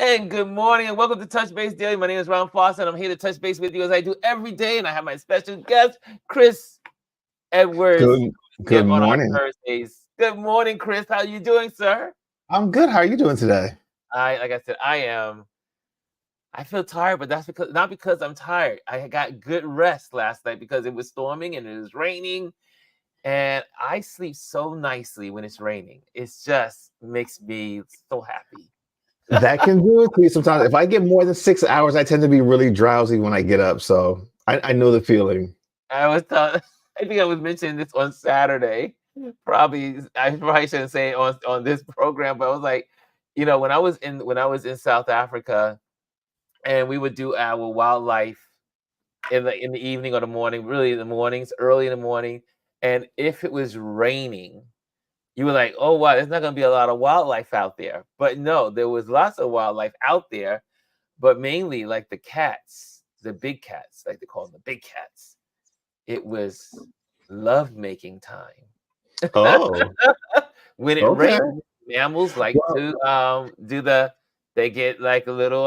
And good morning and welcome to Touch Base Daily. My name is Ron Foster and I'm here to touch base with you as I do every day. And I have my special guest, Chris Edwards, Good here good on our morning. Thursdays. Good morning, Chris. How are you doing, sir? I'm good. How are you doing today? Like I said, I feel tired, but that's because not because I'm tired. I got good rest last night because it was storming and it was raining. And I sleep so nicely when it's raining. It just makes me so happy. That can do it to me sometimes. If I get more than 6 hours, I tend to be really drowsy when I get up. So I know the feeling. I think I was mentioning this on Saturday. I probably shouldn't say it on this program, but I was like, when I was in South Africa and we would do our wildlife in the evening or the morning, really in the mornings, early in the morning. And if it was raining, you were like, oh wow, there's not gonna be a lot of wildlife out there. But no, there was lots of wildlife out there, but mainly like the cats, the big cats, like they call them the big cats. It was love-making time. Oh, When it okay. rains, mammals like Well, to they get like a little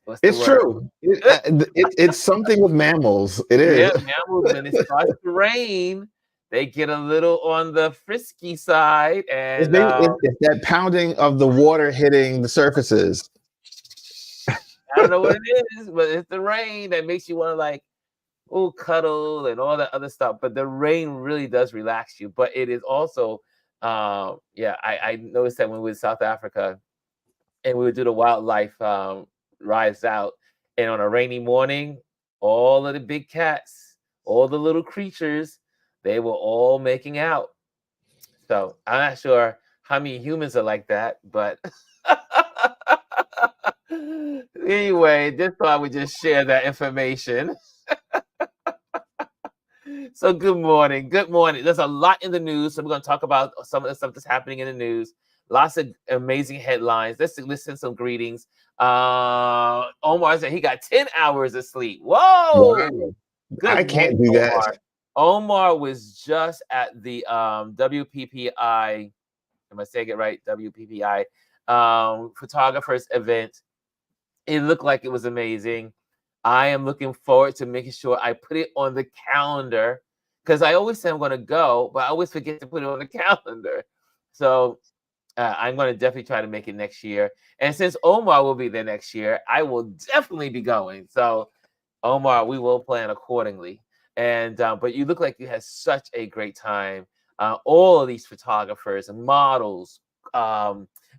what's the it's word? true. It's something with mammals. It is. Yeah, mammals when it starts to rain, they get a little on the frisky side and It's that pounding of the water hitting the surfaces. I don't know what it is, but it's the rain that makes you want to like cuddle and all that other stuff. But the rain really does relax you. But it is also, yeah, I noticed that when we were in South Africa and we would do the wildlife rides out, and on a rainy morning, all of the big cats, all the little creatures, they were all making out. So I'm not sure how many humans are like that, but anyway, just thought I would just share that information. So good morning. Good morning. There's a lot in the news. So we're going to talk about some of the stuff that's happening in the news. Lots of amazing headlines. Let's listen to some greetings. Omar said he got 10 hours of sleep. Whoa! Wow. Good I morning, can't do that. Omar. Omar was just at the WPPI. Am I saying it right? WPPI photographers event. It looked like it was amazing. I am looking forward to making sure I put it on the calendar because I always say I'm going to go, but I always forget to put it on the calendar. So I'm going to definitely try to make it next year. And since Omar will be there next year, I will definitely be going. So, Omar, we will plan accordingly. And but you look like you had such a great time. All of these photographers and models,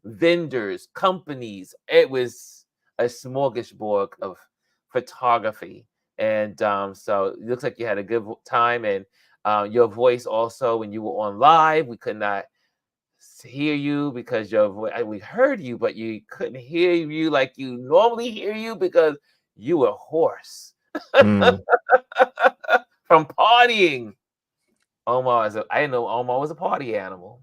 vendors, companies. It was a smorgasbord of photography, and so it looks like you had a good time. And your voice also, when you were on live, we could not hear you because your voice. We heard you, but you couldn't hear you like you normally hear you because you were hoarse Mm. from partying. I didn't know Omar was a party animal.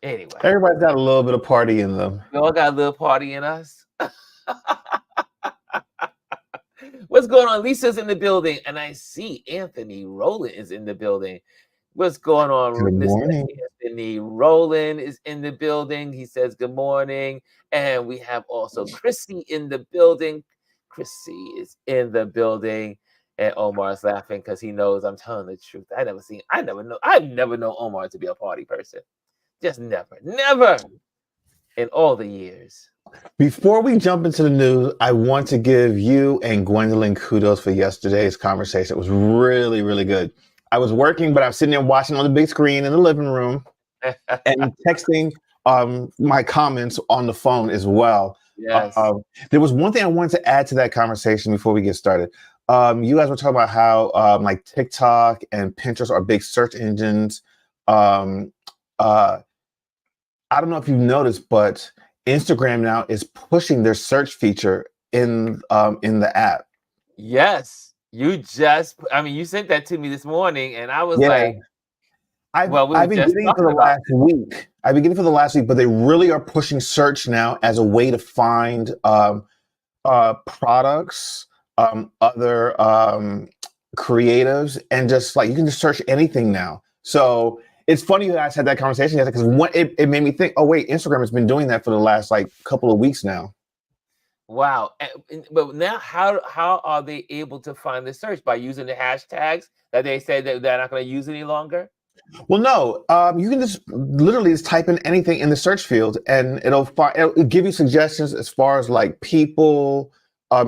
Anyway, Everybody's got a little bit of party in them. we all got a little party in us. What's going on? Lisa's in the building, and I see Anthony Rowland is in the building. What's going on, Good Mr. morning. Anthony Rowland is in the building. He says good morning. And we have also Chrissy in the building. Chrissy is in the building. And Omar's laughing because he knows I'm telling the truth. I've never known Omar to be a party person. Just never in all the years. Before we jump into the news, I want to give you and Gwendolyn kudos for yesterday's conversation. It was really, really good. I was working, but I was sitting there watching on the big screen in the living room and texting my comments on the phone as well. Yes. There was one thing I wanted to add to that conversation before we get started. You guys were talking about how like TikTok and Pinterest are big search engines. Um, uh, I don't know if you've noticed, but Instagram now is pushing their search feature in the app. Yes. You sent that to me this morning, and I was Yeah, like, well, we were I've been just getting it for talking the about last week. I've been getting it for the last week, but they really are pushing search now as a way to find products, other creatives, and just like you can just search anything now. So it's funny you guys had that conversation yesterday because it made me think, oh wait, Instagram has been doing that for the last like couple of weeks now. Wow. But now how are they able to find the search? By using the hashtags that they say that they're not going to use any longer? Well, no, you can just literally just type in anything in the search field, and it'll give you suggestions as far as like people,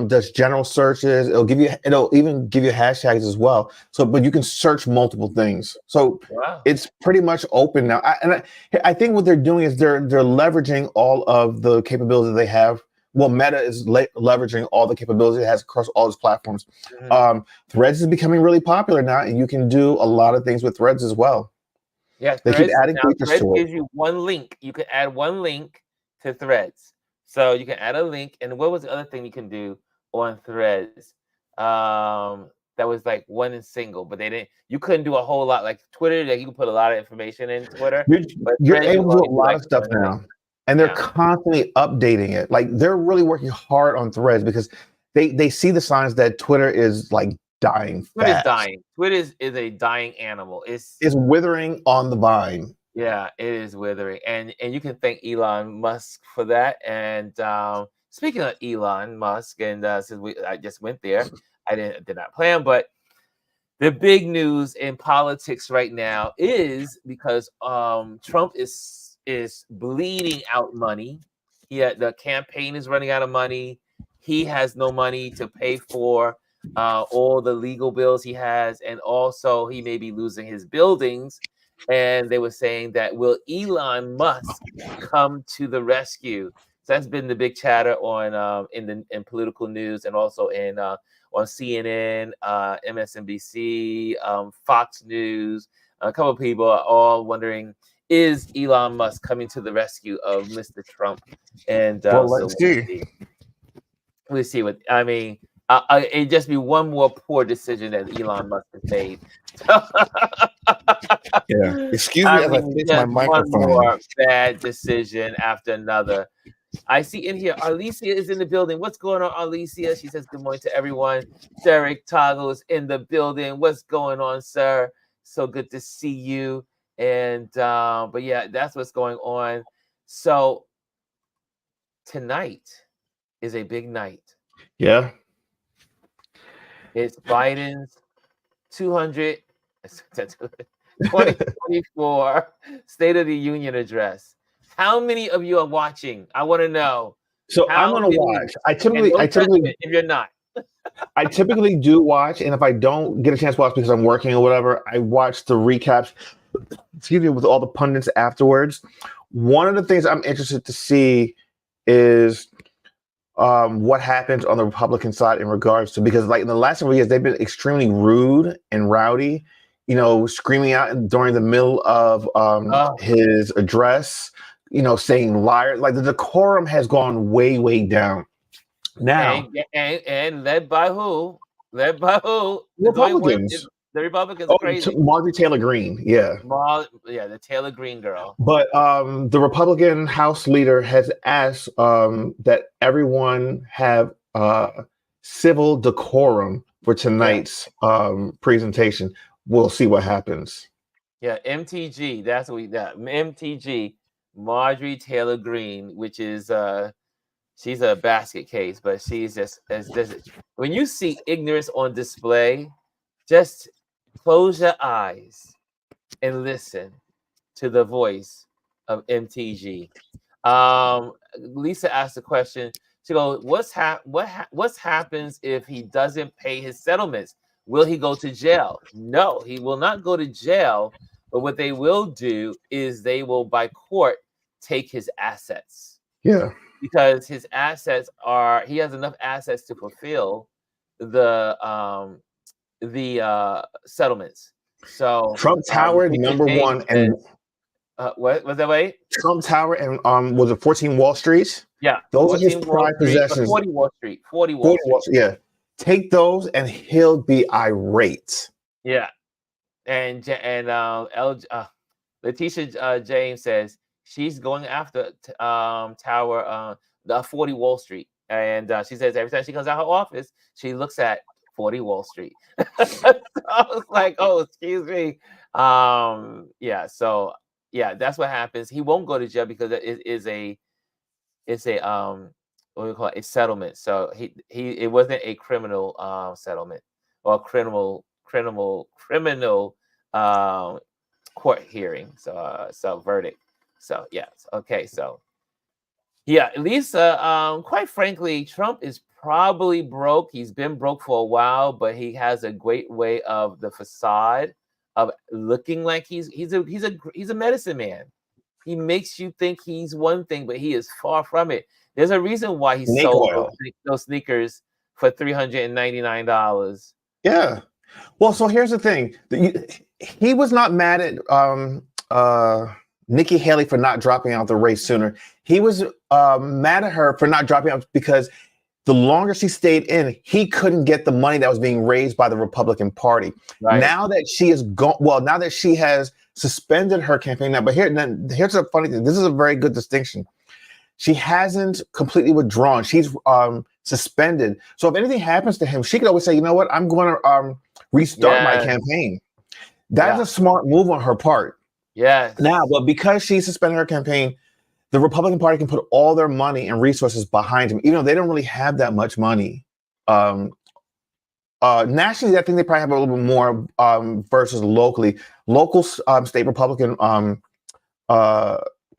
does general searches. It'll even give you hashtags as well. So, but you can search multiple things. So Wow. it's pretty much open now. I think what they're doing is they're leveraging all of the capabilities they have. Well, Meta is leveraging all the capabilities it has across all its platforms. Mhm. Threads is becoming really popular now, and you can do a lot of things with Threads as well. Yeah, They keep Threads. adding Now features Threads to it. gives you one link. You can add one link to Threads. So you can add a link. And what was the other thing you can do on Threads? That was like one and single, but you couldn't do a whole lot like Twitter. Like you can put a lot of information in Twitter, You're, but you're Threads you able to do only a do lot like of stuff one link. now, and they're Yeah. constantly updating it. Like they're really working hard on Threads because they see the signs that Twitter is like dying Twitter is fast. dying. Twitter is a dying animal. It's withering on the vine. Yeah, it is withering, and you can thank Elon Musk for that. And speaking of Elon Musk, and since I just went there, I did not plan, but the big news in politics right now is because Trump is bleeding out money. The campaign is running out of money. He has no money to pay for all the legal bills he has, and also he may be losing his buildings. And they were saying that will Elon Musk come to the rescue? So that's been the big chatter on in political news and also in on CNN, MSNBC, Fox News. A couple of people are all wondering, is Elon Musk coming to the rescue of Mr. Trump? And Well, so let's see. we'll see what I mean. It'd just be one more poor decision that Elon Musk has made. Yeah. Excuse me I as I mean, fix my just one microphone. more bad decision after another. I see in here, Alicia is in the building. What's going on, Alicia? She says, good morning to everyone. Derek Toggle is in the building. What's going on, sir? So good to see you. And, but yeah, that's what's going on. So tonight is a big night. Yeah. It's Biden's 2024 State of the Union address. How many of you are watching? I want to know. So I'm How gonna many? watch. And no judgment if you're not. I typically do watch, and if I don't get a chance to watch because I'm working or whatever, I watch the recaps. Excuse me, with all the pundits afterwards. One of the things I'm interested to see is what happens on the Republican side in regards to, because like in the last several years they've been extremely rude and rowdy, screaming out during the middle of his address, saying liar. Like the decorum has gone way down. Now, And led by who? Led by who? Republicans. The Republicans are crazy. Marjorie Taylor Greene, yeah. The Taylor Greene girl. But the Republican House leader has asked that everyone have civil decorum for tonight's presentation. We'll see what happens. Yeah, MTG. That's what we got. MTG, Marjorie Taylor Greene, which is she's a basket case, but she's just when you see ignorance on display, just close your eyes and listen to the voice of MTG. Lisa asked a question. She goes, "What happens if he doesn't pay his settlements? Will he go to jail?" No, he will not go to jail. But what they will do is they will, by court, take his assets. Yeah. Because his assets he has enough assets to fulfill the settlements. So Trump Tower #1 and what was that way? Trump Tower and was it 14 Wall Street? Yeah, those are his pride possessions. 40 Wall Street. 40 Wall Street. Yeah, take those and he'll be irate. Yeah, and Letitia James says she's going after Tower, the 40 Wall Street, and she says every time she comes out her office, she looks at 40 Wall Street. So I was like, oh, excuse me. Yeah, so yeah, that's what happens. He won't go to jail because it's a what do we call it? A settlement. So it wasn't a criminal settlement or criminal um court hearing. So verdict. So yes, okay, so yeah, Lisa, quite frankly, Trump is probably broke. He's been broke for a while, but he has a great way of the facade of looking like he's a medicine man. He makes you think he's one thing, but he is far from it. There's a reason why he Snake sold oil. those sneakers for $399. Yeah. Well, so here's the thing. He was not mad at Nikki Haley for not dropping out the race sooner. He was mad at her for not dropping out because the longer she stayed in, he couldn't get the money that was being raised by the Republican Party. Right. Now that she is now that she has suspended her campaign now, but here's a funny thing. This is a very good distinction. She hasn't completely withdrawn. She's suspended. So if anything happens to him, she could always say, you know what, I'm going to restart my campaign. That's a smart move on her part. Yes. Now, but because she suspended her campaign, the Republican Party can put all their money and resources behind him, even though they don't really have that much money. Nationally, I think they probably have a little bit more versus locally. Local state Republican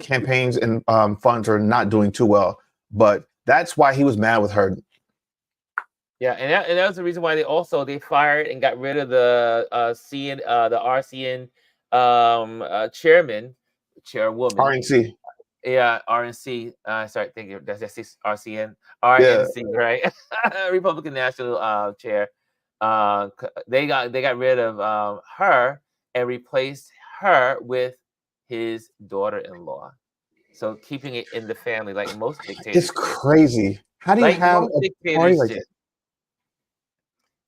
campaigns and funds are not doing too well, but that's why he was mad with her. Yeah, and that was the reason why they fired and got rid of the RCN chairwoman. RNC. Yeah, RNC. Sorry, thank you. That's RCN. RNC, right? Republican National Chair. They got rid of her and replaced her with his daughter-in-law. So keeping it in the family, like most dictators. It's crazy. How do you have a party like that?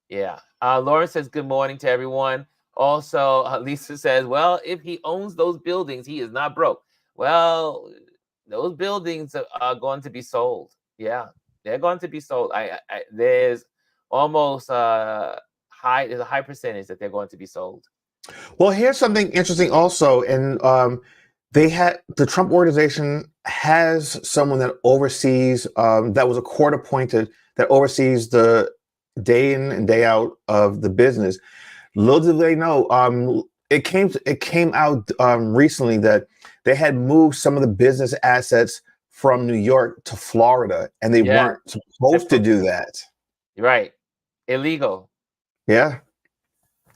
Yeah. Lauren says good morning to everyone. Also, Lisa says, well, if he owns those buildings, he is not broke. Well, those buildings are going to be sold. Yeah, they're going to be sold. There's almost there's a high percentage that they're going to be sold. Well, here's something interesting also, and the Trump organization has someone that oversees that was a court appointed that oversees the day in and day out of the business. Little did they know, it came out recently that they had moved some of the business assets from New York to Florida, and they weren't supposed to do that. Right, illegal. Yeah.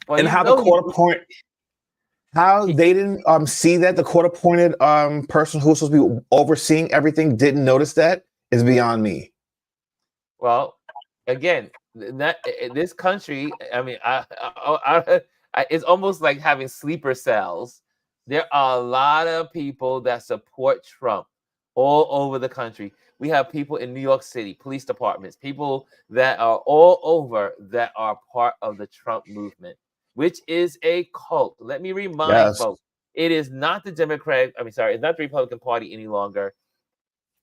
Well, and how the court appointed, how they didn't see that the court appointed person who was supposed to be overseeing everything didn't notice that is beyond me. Well, again, this country, I mean, it's almost like having sleeper cells. There are a lot of people that support Trump all over the country. We have people in New York City, police departments, people that are all over that are part of the Trump movement, which is a cult. Let me remind folks, it is not the it's not the Republican Party any longer.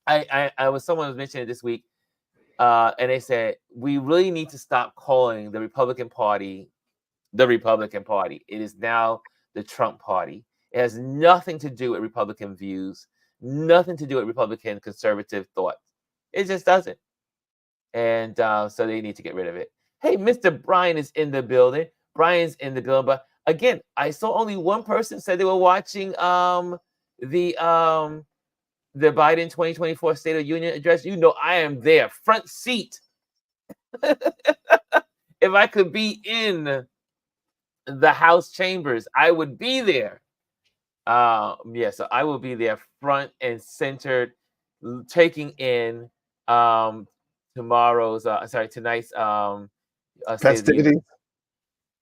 Someone was mentioning it this week. And they said, we really need to stop calling the Republican Party the Republican Party. It is now the Trump Party. It has nothing to do with Republican views, nothing to do with Republican conservative thought. It just doesn't. And so they need to get rid of it. Hey, Mr. Brian is in the building. Brian's in the building. But again, I saw only one person said they were watching the Biden 2024 State of Union address. You know, I am there, front seat. If I could be in the House chambers, I would be there. So I will be there, front and centered, taking in tonight's festivities.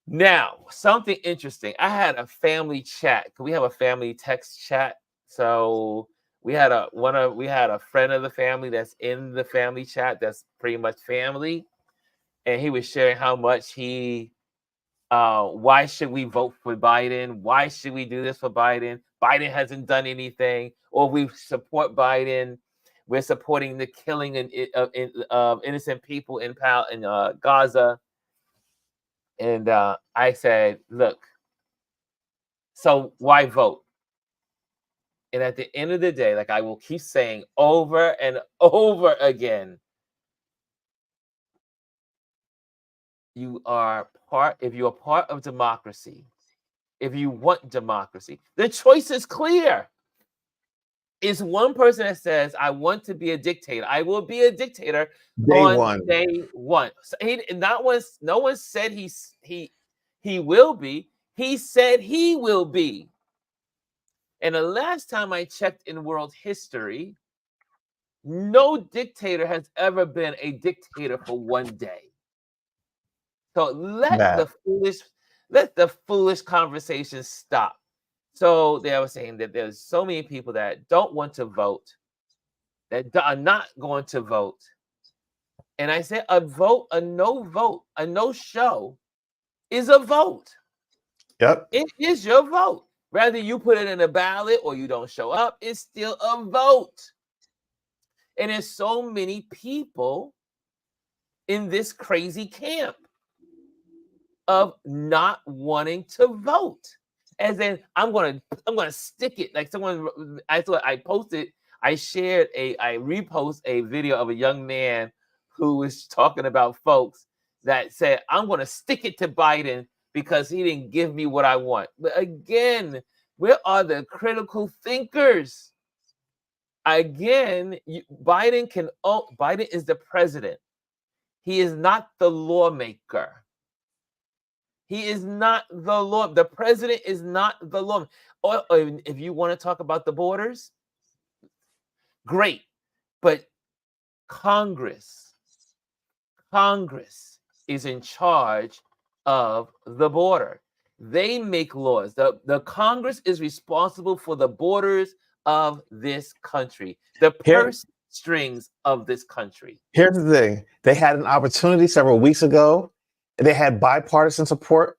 Now, something interesting. I had a family chat. We have a family text chat. So we had a friend of the family that's in the family chat that's pretty much family, and he was sharing how much why should we vote for Biden? Why should we do this for Biden? Biden hasn't done anything, or we support Biden. We're supporting the killing of innocent people in Gaza. And I said, look, so why vote? And at the end of the day, like I will keep saying over and over again, you are part, if you're part of democracy, if you want democracy, the choice is clear. It's one person that says, I want to be a dictator. I will be a dictator Day on one. day one. So no one said he will be. He said he will be. And the last time I checked in world history, no dictator has ever been a dictator for one day. So let the foolish conversation stop. So they were saying that there's so many people that don't want to vote, that are not going to vote. And I said, a no show is a vote. Yep. It is your vote. Whether you put it in a ballot or you don't show up, it's still a vote. And there's so many people in this crazy camp of not wanting to vote. As in, I'm gonna stick it. Like someone, I repost a video of a young man who was talking about folks that said, I'm gonna stick it to Biden because he didn't give me what I want. But again, where are the critical thinkers? Again, Biden is the president. He is not the lawmaker. He is not the law. The president is not the law. Or if you want to talk about the borders, great. But Congress is in charge of the border. They make laws. The Congress is responsible for the borders of this country, the purse strings of this country. Here's the thing. They had an opportunity several weeks ago. They had bipartisan support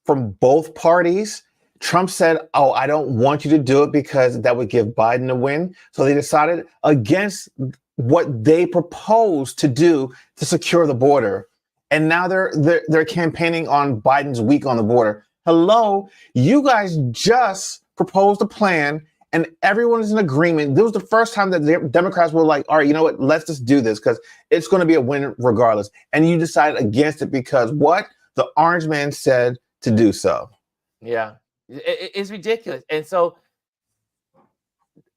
from both parties. Trump said, oh, I don't want you to do it because that would give Biden a win. So they decided against what they proposed to do to secure the border. And now they're campaigning on Biden's week on the border. Hello, you guys just proposed a plan and everyone is in agreement. This was the first time that the Democrats were like, all right, you know what? Let's just do this because it's going to be a win regardless. And you decided against it because what? The orange man said to do so. Yeah, it's ridiculous. And so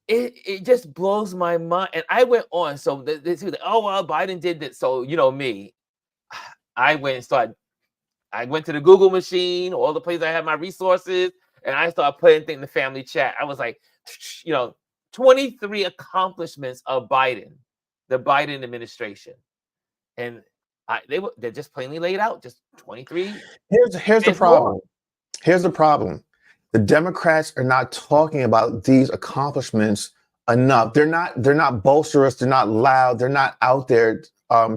it just blows my mind. And I went on. So this was like, oh, well, Biden did this. So, you know, me, I went to the Google machine, all the places I had my resources, and I started putting things in the family chat. I was like, 23 accomplishments of Biden, the Biden administration. And they're just plainly laid out, just 23. Here's the problem. More. Here's the problem. The Democrats are not talking about these accomplishments enough. They're not boisterous. They're not loud. They're not out there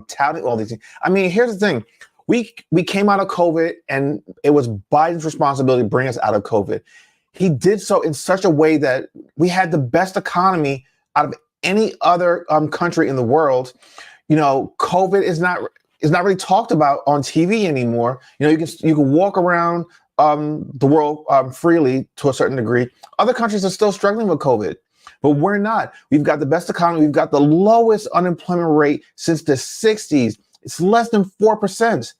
touting all these things. I mean, here's the thing. We came out of COVID, and it was Biden's responsibility to bring us out of COVID. He did so in such a way that we had the best economy out of any other country in the world. You know, COVID is not really talked about on TV anymore. You know, you can walk around the world freely to a certain degree. Other countries are still struggling with COVID, but we're not. We've got the best economy. We've got the lowest unemployment rate since the 60s. It's less than 4%.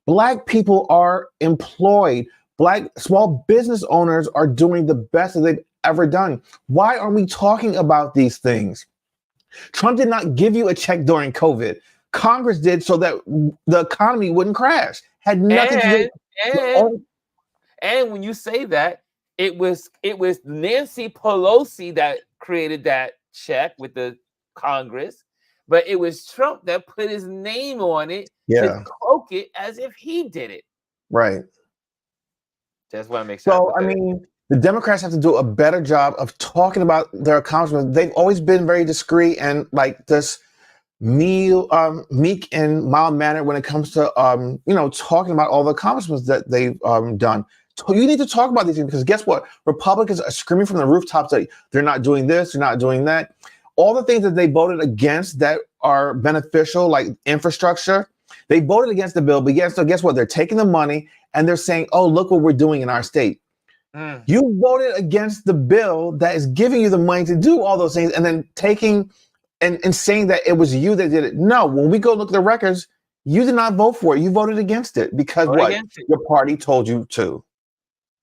Black people are employed. Black small business owners are doing the best that they've ever done. Why are we talking about these things? Trump did not give you a check during COVID. Congress did so that the economy wouldn't crash. Had nothing to do. And when you say that, it was Nancy Pelosi that created that check with the Congress, but it was Trump that put his name on it to cloak it as if he did it. Right. Just want to make sure. So, I mean, the Democrats have to do a better job of talking about their accomplishments. They've always been very discreet and like this meek and mild mannered when it comes to, talking about all the accomplishments that they've done. So you need to talk about these things because guess what? Republicans are screaming from the rooftops that they're not doing this, they're not doing that. All the things that they voted against that are beneficial, like infrastructure, They voted against the bill, but guess what? They're taking the money and they're saying, oh, look what we're doing in our state. You voted against the bill that is giving you the money to do all those things and then taking and saying that it was you that did it. No, when we go look at the records, you did not vote for it. You voted against it because your party told you to.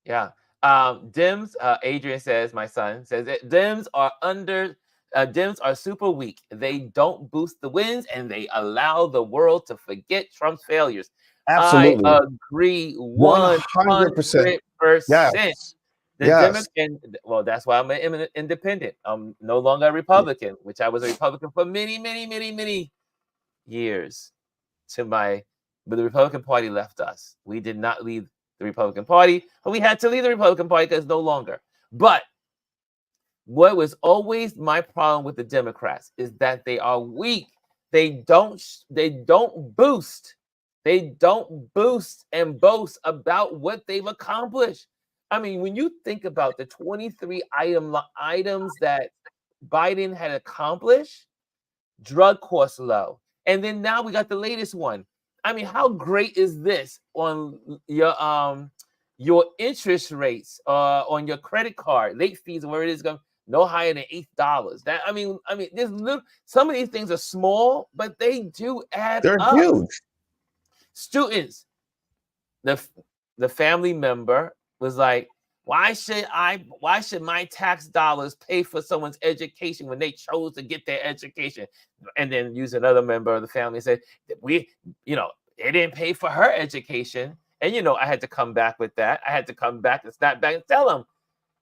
Yeah. Dems, Adrian says, my son says that Dems are super weak. They don't boost the wins and they allow the world to forget Trump's failures. Absolutely. I agree 100%. Yes. The Democrat, well, that's why I'm an independent. I'm no longer a Republican, which I was a Republican for many, many, many, many years. But the Republican Party left us. We did not leave the Republican Party, but we had to leave the Republican Party because no longer. But what was always my problem with the Democrats is that they are weak. They don't boost. They don't boost and boast about what they've accomplished. I mean, when you think about the 23 items that Biden had accomplished, drug costs low. And then now we got the latest one. I mean, how great is this on your interest rates on your credit card, late fees, where it is going no higher than $8. That I mean, there's some of these things are small, but they do add up. They're huge. Students, the family member was like, why should my tax dollars pay for someone's education when they chose to get their education? And then use another member of the family and say, they didn't pay for her education. And I had to come back with that. I had to come back and snap back and tell them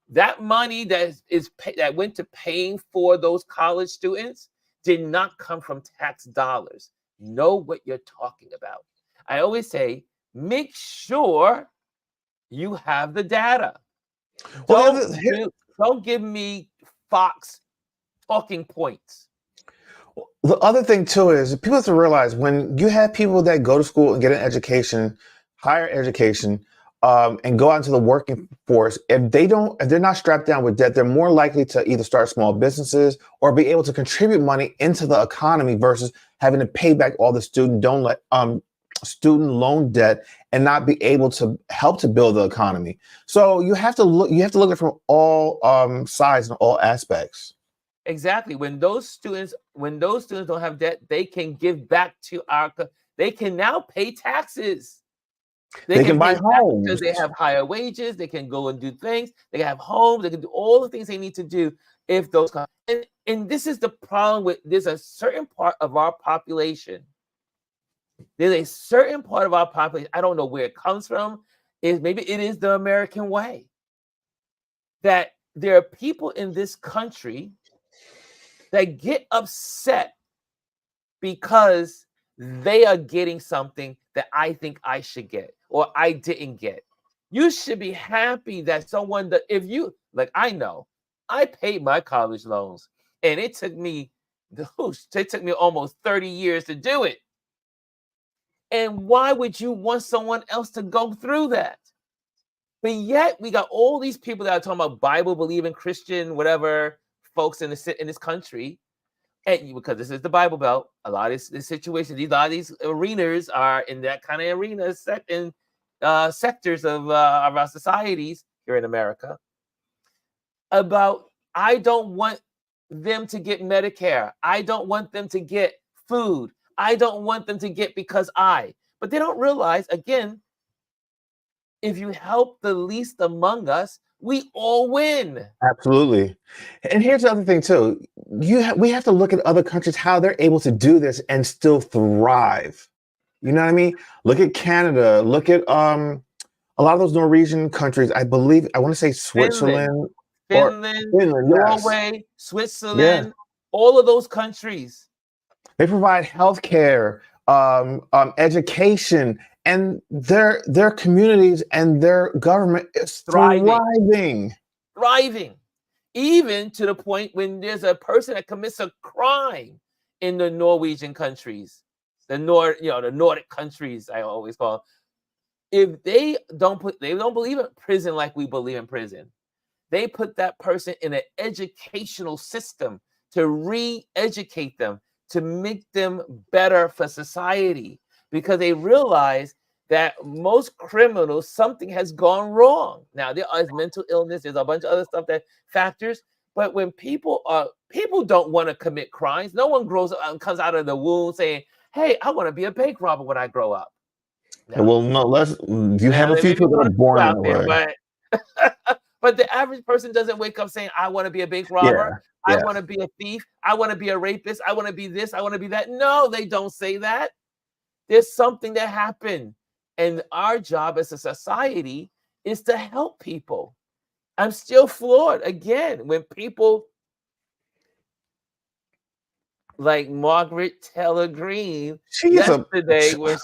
that money that went to paying for those college students did not come from tax dollars. Know what you're talking about. I always say, make sure you have the data. Don't give me Fox talking points. The other thing too is people have to realize when you have people that go to school and get an education, higher education, and go out into the working force, if they're not strapped down with debt, they're more likely to either start small businesses or be able to contribute money into the economy versus having to pay back all the student loan debt and not be able to help to build the economy. So you have to look at it from all sides and all aspects. Exactly. When those students don't have debt, they can give back to they can now pay taxes. They can buy homes because they have higher wages. They can go and do things. They can have homes. They can do all the things they need to do if those and this is the problem with there's a certain part of our population. There's a certain part of our population, I don't know where it comes from, maybe it is the American way, that there are people in this country that get upset because they are getting something that I think I should get or I didn't get. You should be happy that someone that I know, I paid my college loans and it took me almost 30 years to do it. And why would you want someone else to go through that? But yet we got all these people that are talking about Bible believing Christian, whatever folks in this country, and because this is the Bible Belt, a lot of this situations, a lot of these arenas are in that kind of arena in sectors of our societies here in America. About I don't want them to get Medicare. I don't want them to get food. I don't want them to get but they don't realize, again, if you help the least among us, we all win. Absolutely. And here's the other thing too. We have to look at other countries, how they're able to do this and still thrive. You know what I mean? Look at Canada. Look at a lot of those Norwegian countries. I want to say Switzerland. Finland, Norway, yes. Switzerland, all of those countries. They provide healthcare, education, and their communities and their government is thriving. Even to the point when there's a person that commits a crime in the Norwegian countries, the Nordic countries, I always call them. If they don't believe in prison like we believe in prison, they put that person in an educational system to re-educate them, to make them better for society. because they realize that most criminals, something has gone wrong. Now there is mental illness, there's a bunch of other stuff that factors, but when people don't want to commit crimes. No one grows up and comes out of the womb saying, "Hey, I want to be a bank robber when I grow up." Now, Well, no, you have a there few may be people that one are or two born in out a there, way. but the average person doesn't wake up saying, "I want to be a bank Yeah, robber. I yeah. want to be a thief. I want to be a rapist. I want to be this. I want to be that." No, they don't say that. There's something that happened. And our job as a society is to help people. I'm still floored again when people like Margaret Taylor Greene She's a yesterday, when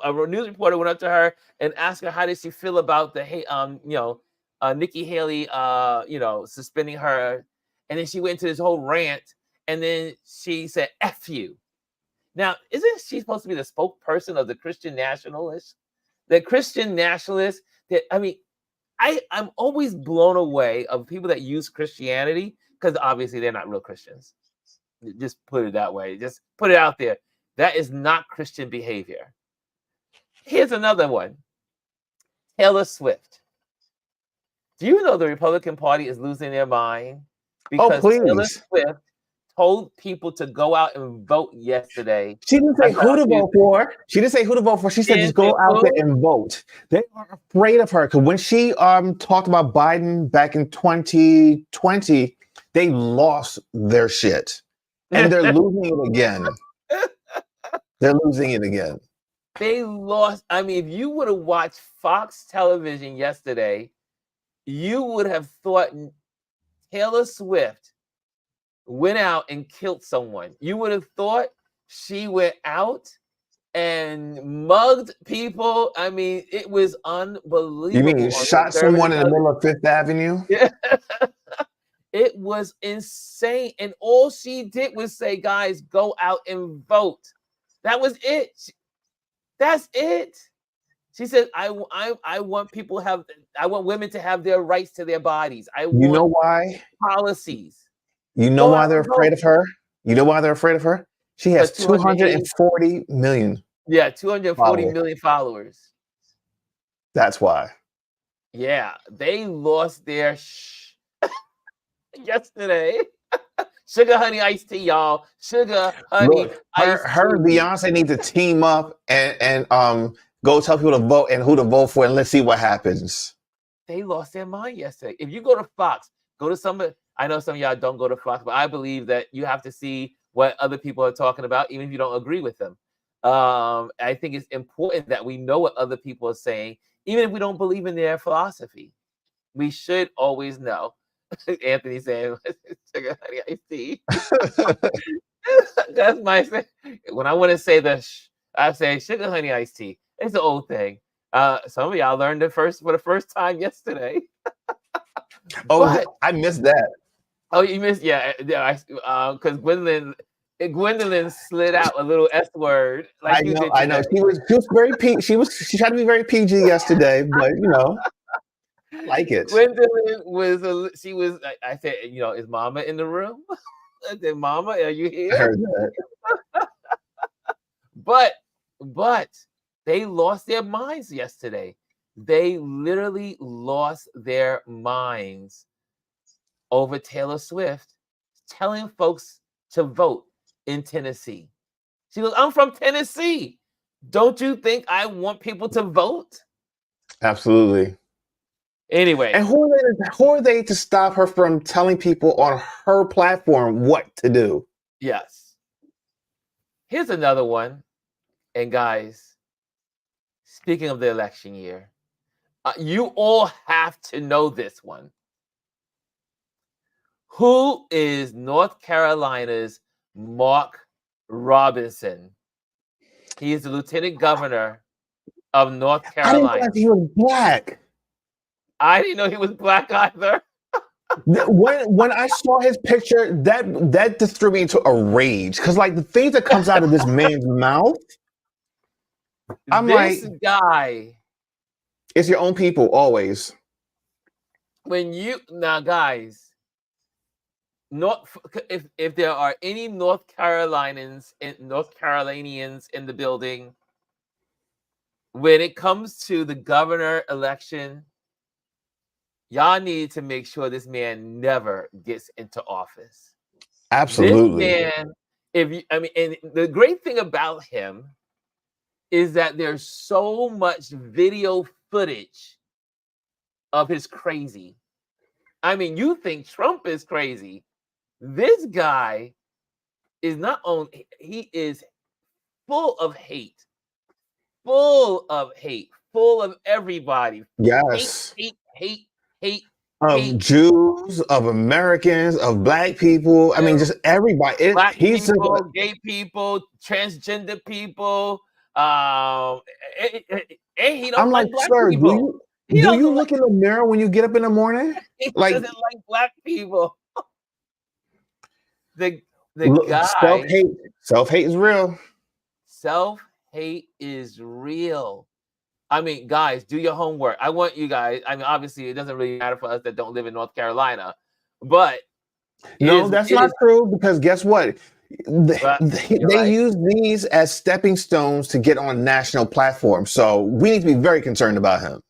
a news reporter went up to her and asked her how did she feel about the Nikki Haley suspending her, and then she went into this whole rant, and then she said "F you." Now, isn't she supposed to be the spokesperson of the Christian nationalists? The Christian nationalists that I'm always blown away of people that use Christianity, because obviously they're not real Christians. Just put it that way. Just put it out there. That is not Christian behavior. Here's another one. Taylor Swift. Do you know the Republican Party is losing their mind oh, because Taylor please. Swift told people to go out and vote yesterday? She didn't say who to vote for. She didn't say who to vote for. She said just go out there and vote. They are afraid of her because when she talked about Biden back in 2020, they lost their shit. And they're losing it again. They're losing it again. They lost. I mean, if you would have watched Fox television yesterday, you would have thought Taylor Swift went out and killed someone. You would have thought she went out and mugged people. I mean, it was unbelievable. You mean you shot someone in the middle of Fifth Avenue? Yeah. It was insane. And all she did was say, guys, go out and vote. That was it. That's it. She said, I want I want women to have their rights to their bodies. I want know why? policies. You know why they're afraid of her? You know why they're afraid of her? She has 240 million. Yeah, 240 million followers. That's why. Yeah, they lost their yesterday. Sugar honey iced tea, y'all. Sugar honey iced tea. Her and Beyonce need to team up and go tell people to vote and who to vote for, and let's see what happens. They lost their mind yesterday. If you go to Fox, go to somebody. I know some of y'all don't go to Fox, but I believe that you have to see what other people are talking about, even if you don't agree with them. I think it's important that we know what other people are saying, even if we don't believe in their philosophy. We should always know. Anthony saying, "Sugar honey iced tea." That's my thing. When I want to say I say sugar honey iced tea. It's an old thing. Some of y'all learned it for the first time yesterday. I missed that. Oh, you missed? Yeah. Because Gwendolyn slid out a little S word. Like I know. She was very she tried to be very PG yesterday, but I like it. Gwendolyn was I said, is Mama in the room? I said, Mama, are you here? I heard that. But they lost their minds yesterday. They literally lost their minds over Taylor Swift telling folks to vote in Tennessee. She goes, I'm from Tennessee. Don't you think I want people to vote? Absolutely. Anyway. And who are they to stop her from telling people on her platform what to do? Yes. Here's another one. And guys, speaking of the election year, you all have to know this one. Who is North Carolina's Mark Robinson? He is the lieutenant governor of North Carolina. I didn't know he was black. I didn't know he was black either. When I saw his picture, that just threw me into a rage. Because like the things that comes out of this man's mouth, I'm this guy. It's your own people always. Guys, if there are any North Carolinians in the building, when it comes to the governor election, y'all need to make sure this man never gets into office. This Absolutely. man, and the great thing about him is that there's so much video footage of his crazy. I mean, you think Trump is crazy. This guy is not only, he is full of hate, full of everybody. Yes. Hate. Of Jews, of Americans, of Black people. I mean, just everybody. Black He's people, gay people, transgender people. And he don't I'm like, like black sir, people. do you look in the mirror when you get up in the morning? He Like, doesn't like black people. The look, guy, self-hate is real. Self-hate is real. I mean, guys, do your homework. I want you guys. I mean, obviously, it doesn't really matter for us that don't live in North Carolina, but that's not true, because guess what? They use these as stepping stones to get on national platforms. So we need to be very concerned about him.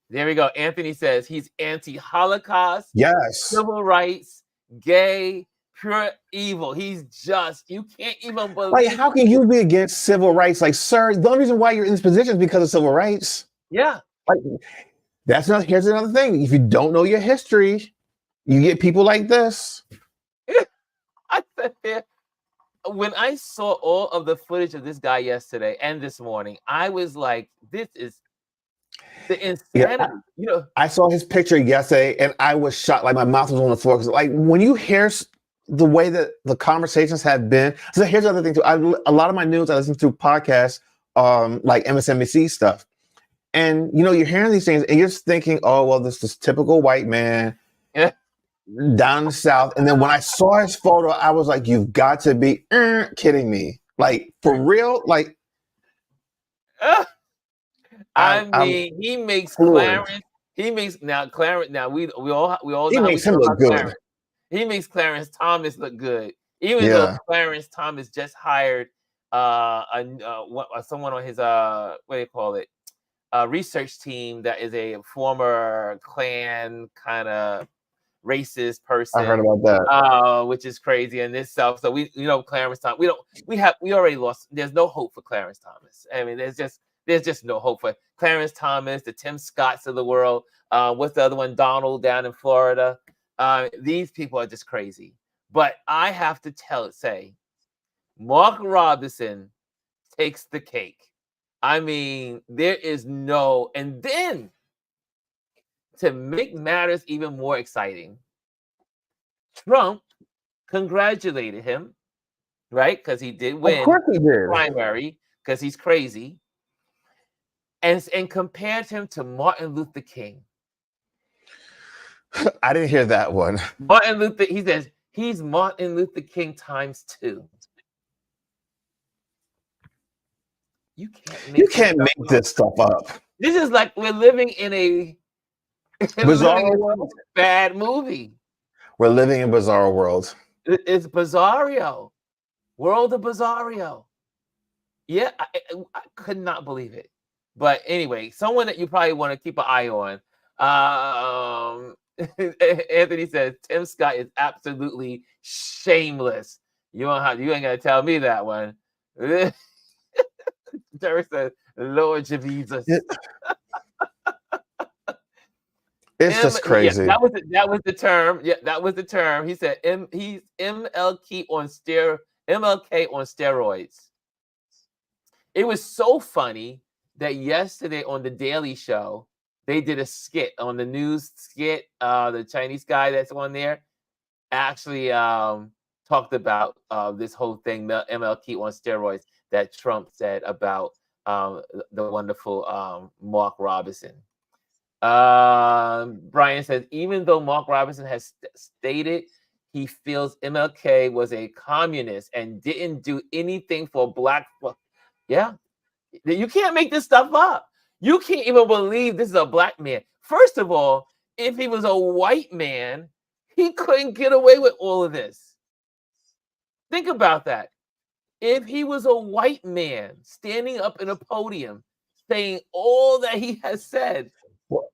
There we go. Anthony says he's anti-Holocaust, yes, civil rights, gay, pure evil. He's just, you can't even believe. Like, how can you be against civil rights? Like, sir, the only reason why you're in this position is because of civil rights. Yeah. Like, here's another thing. If you don't know your history, you get people like this. I said there, when I saw all of the footage of this guy yesterday and this morning, I was like, this is the insanity. I saw his picture yesterday and I was shocked. Like, my mouth was on the floor. Because, like, when you hear the way that the conversations have been. So here's the other thing too. A lot of my news I listen to podcasts, like MSNBC stuff, and you're hearing these things and you're just thinking, oh well, this is typical white man down in the South. And then when I saw his photo, I was like, you've got to be kidding me, like, for real, like. I mean, he makes Clarence. He makes Clarence. Now we all. He makes him look good. Clarence. He makes Clarence Thomas look good, even though Clarence Thomas just hired someone on his what do you call it, research team that is a former Klan kind of racist person. I heard about that. Which is crazy in itself. So we, Clarence Thomas. We already lost. There's no hope for Clarence Thomas. I mean, there's just no hope for Clarence Thomas, the Tim Scotts of the world. What's the other one? Donald down in Florida. These people are just crazy. But I have to say, Mark Robinson takes the cake. I mean, there is no, and then to make matters even more exciting, Trump congratulated him, right? Because he did win the primary, because he's crazy, and compared him to Martin Luther King. I didn't hear that one. Martin Luther, he says he's Martin Luther King ×2. You can't make this stuff up. This is like we're living in a bizarre world. Bad movie. We're living in bizarre world. It's Bizarro. World of Bizarro. Yeah, I could not believe it. But anyway, someone that you probably want to keep an eye on. Anthony says Tim Scott is absolutely shameless. You ain't gonna tell me that one. Derek says, Lord Jesus. It's just crazy. Yeah, that was the term. Yeah, that was the term. He said he's MLK on steroids. It was so funny that yesterday on the Daily Show, they did a skit on the news skit. The Chinese guy that's on there actually talked about this whole thing, MLK on steroids, that Trump said about the wonderful Mark Robinson. Brian says, even though Mark Robinson has stated he feels MLK was a communist and didn't do anything for black folks. Yeah, you can't make this stuff up. You can't even believe this is a black man. First of all, if he was a white man, he couldn't get away with all of this. Think about that. If he was a white man standing up in a podium saying all that he has said.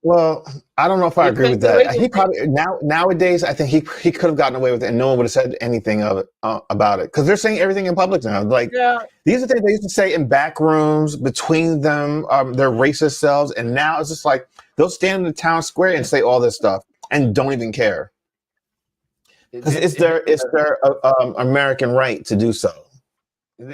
Well, I don't know if I agree with Wait, that. He probably nowadays I think he could have gotten away with it, and no one would have said anything of it about it, because they're saying everything in public now. Like, yeah, these are things they used to say in back rooms between them, their racist selves, and now it's just like they'll stand in the town square and say all this stuff and don't even care, because it's their American right to do so.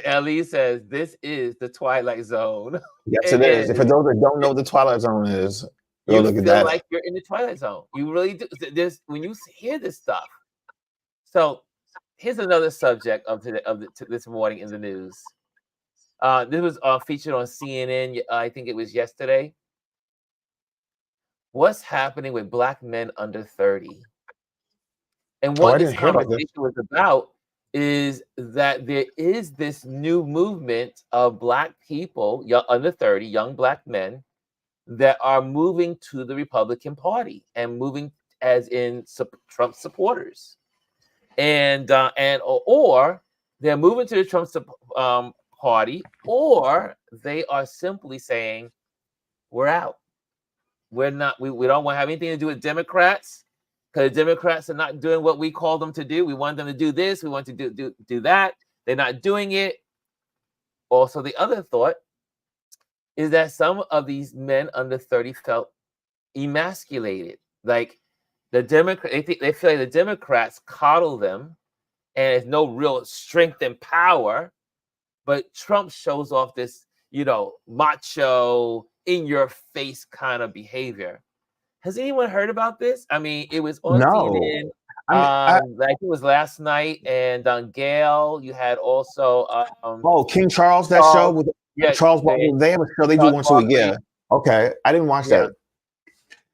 Ellie says this is the Twilight Zone. Yes, it is. For those that don't know what the Twilight Zone is, you look at feel that. like you're in the Twilight Zone. You really do. This when you hear this stuff. So here's another subject of this morning in the news. This was featured on CNN. I think it was yesterday. What's happening with Black men under 30? And what this conversation was about is that there is this new movement of Black people, under 30, young Black men, that are moving to the Republican Party and moving as in Trump supporters, and or they're moving to the Trump party, or they are simply saying, "We're out. We're not. We don't want to have anything to do with Democrats, because Democrats are not doing what we call them to do. We want them to do this. We want to do that. They're not doing it." Also, the other thought is that some of these men under 30 felt emasculated. Like they feel like the Democrats coddle them and there's no real strength and power. But Trump shows off this, macho, in your face kind of behavior. Has anyone heard about this? I mean, it was on CNN. Like it was last night, and on Gale, you had also King Charles, that show with Charles Barkley. They have a show they do once a week. Yeah. Okay. I didn't watch that.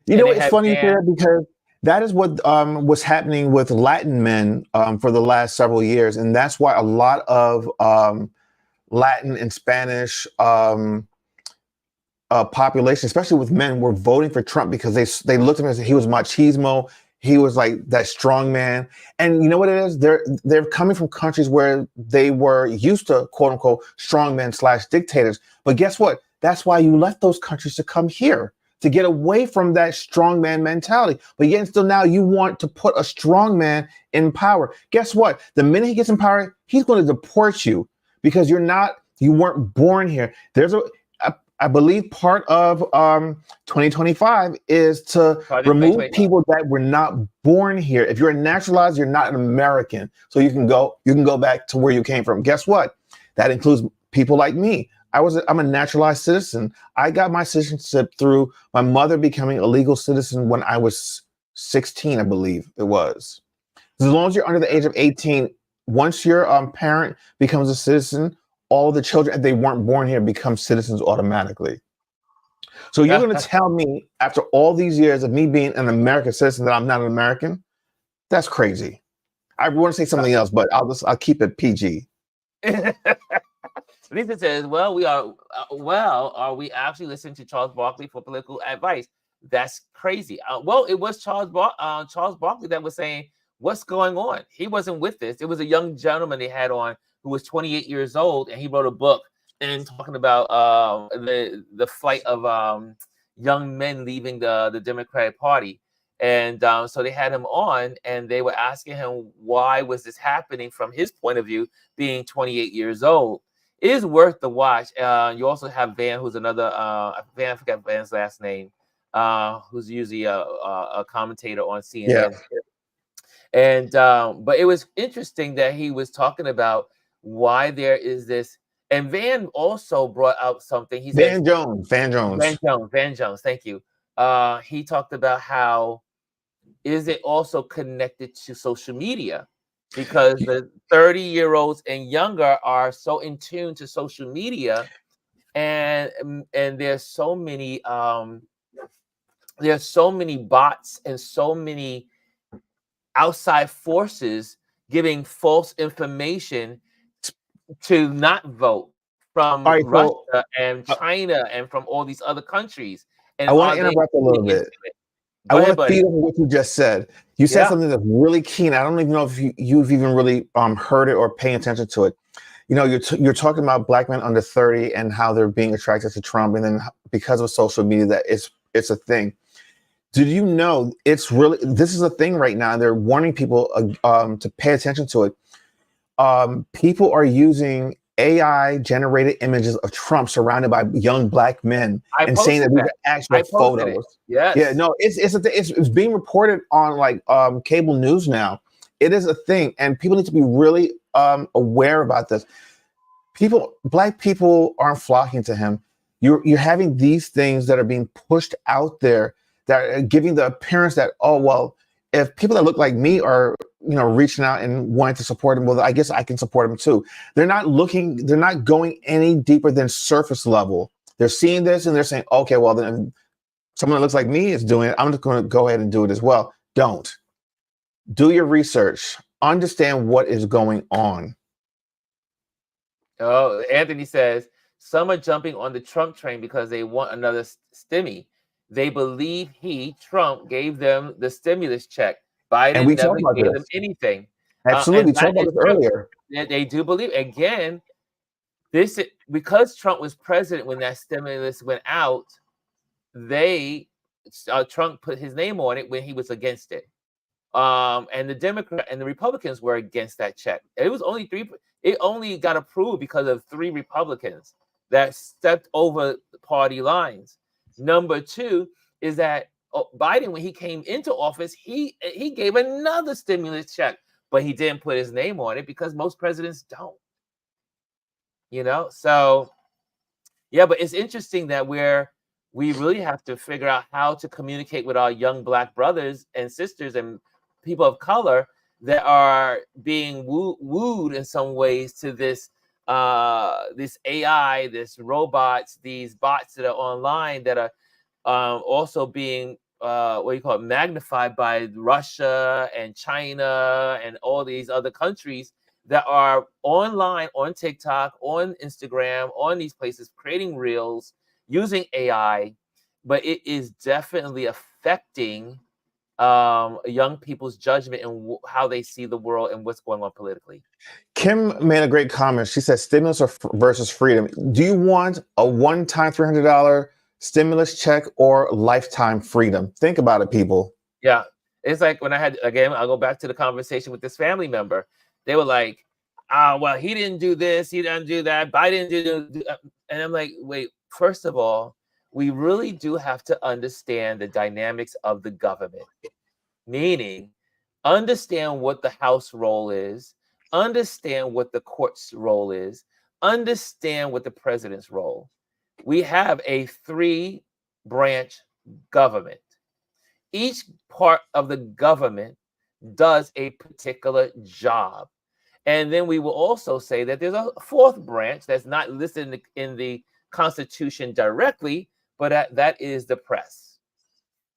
You know, it's funny because that is what was happening with Latin men for the last several years. And that's why a lot of Latin and Spanish population, especially with men, were voting for Trump because they looked at him and said he was machismo. He was like that strong man. And you know what it is? They're coming from countries where they were used to, quote unquote, strong men / dictators. But guess what? That's why you left those countries to come here, to get away from that strong man mentality. But yet still now you want to put a strong man in power. Guess what? The minute he gets in power, he's going to deport you because you weren't born here. I believe part of 2025 is to remove people that were not born here. If you're naturalized, you're not an American. So you can go back to where you came from. Guess what? That includes people like me. I'm a naturalized citizen. I got my citizenship through my mother becoming a legal citizen when I was 16, I believe it was. As long as you're under the age of 18, once your parent becomes a citizen, all the children, if they weren't born here, become citizens automatically. So you're going to tell me after all these years of me being an American citizen that I'm not an American? That's crazy. I want to say something else, but I'll keep it PG. Lisa says, are we actually listening to Charles Barkley for political advice? That's crazy. It was Charles Barkley that was saying, what's going on? He wasn't with this. It was a young gentleman they had on who was 28 years old, and he wrote a book and talking about the flight of young men leaving the Democratic Party. And so they had him on, and they were asking him, why was this happening from his point of view, being 28 years old? It is worth the watch. You also have Van, who's another, I forgot Van's last name, who's usually a commentator on CNN. Yeah. And but it was interesting that he was talking about why there is this. And Van also brought out something. He said, Van Jones. Thank you. He talked about how is it also connected to social media, because the 30-year-olds and younger are so in tune to social media, and there's so many bots and so many outside forces giving false information to not vote from Russia and China and from all these other countries. And I want to interrupt a little bit. I want to feed on what you just said. You said something that's really keen. I don't even know if you've even really heard it or paying attention to it. you know, you're talking about black men under 30 and how they're being attracted to Trump, and then because of social media, that it's a thing. Did you know it's really, this is a thing right now? They're warning people to pay attention to it. People are using AI generated images of Trump surrounded by young black men I and saying that posted these that. are actual I posted it. photos. Yeah, Yes. no, it's being reported on like cable news now. It is a thing, and people need to be really aware about this. Black people aren't flocking to him. You're having these things that are being pushed out there that are giving the appearance that, oh well, if people that look like me are, you know, reaching out and wanting to support him, well, I guess I can support him too. They're not going any deeper than surface level. They're seeing this and they're saying, okay, well then someone that looks like me is doing it, I'm just going to go ahead and do it as well. Don't. Do your research. Understand what is going on. Oh, Anthony says some are jumping on the Trump train because they want another stimmy. They believe Trump, gave them the stimulus check. And Biden we never talked about gave them this. anything. Absolutely. And We talked that about is this true. earlier. They do believe. Again, this because Trump was president when that stimulus went out. Trump put his name on it when he was against it. And the Democrat and the Republicans were against that check. It was only three. It only got approved because of 3 Republicans that stepped over the party lines. Number 2 is that Biden, when he came into office, he gave another stimulus check, but he didn't put his name on it because most presidents don't. You know, so yeah, but it's interesting that we really have to figure out how to communicate with our young black brothers and sisters and people of color that are being wooed in some ways to this AI, this robots, these bots that are online that are also being what do you call it, magnified by Russia and China and all these other countries that are online, on TikTok, on Instagram, on these places, creating reels using AI, but it is definitely affecting young people's judgment and how they see the world and what's going on politically. Kim made a great comment. She said stimulus versus freedom. Do you want a one-time $300 stimulus check or lifetime freedom? Think about it, people. Yeah. It's like when I'll go back to the conversation with this family member. They were like, well, he didn't do this, he didn't do that, Biden didn't do. And I'm like, wait, first of all, we really do have to understand the dynamics of the government, meaning understand what the House role is, understand what the court's role is, understand what the president's role. We have a 3-branch government. Each part of the government does a particular job. And then we will also say that there's a 4th branch that's not listed in the Constitution directly, but that is the press.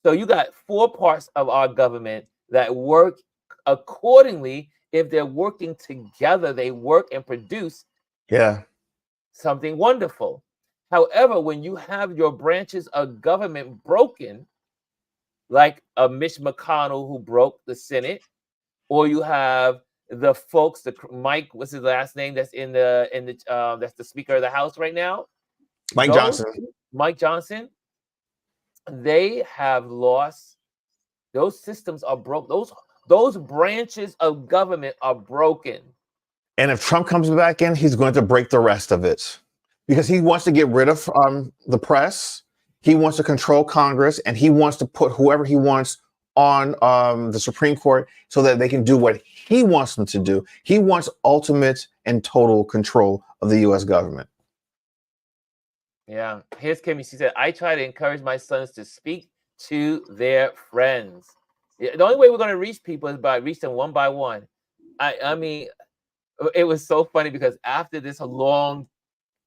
So you got 4 parts of our government that work accordingly. If they're working together, they work and produce something wonderful. However, when you have your branches of government broken, like a Mitch McConnell who broke the Senate, or you have the folks, Mike, what's his last name? That's that's the Speaker of the House right now. Mike Johnson. Mike Johnson. They have lost. Those systems are broke. Those branches of government are broken. And if Trump comes back in, he's going to break the rest of it because he wants to get rid of the press. He wants to control Congress, and he wants to put whoever he wants on the Supreme Court so that they can do what he wants them to do. He wants ultimate and total control of the U.S. government. Yeah. Here's Kimmy. She said, I try to encourage my sons to speak to their friends. The only way we're going to reach people is by reaching them one by one. I mean, it was so funny because after this long,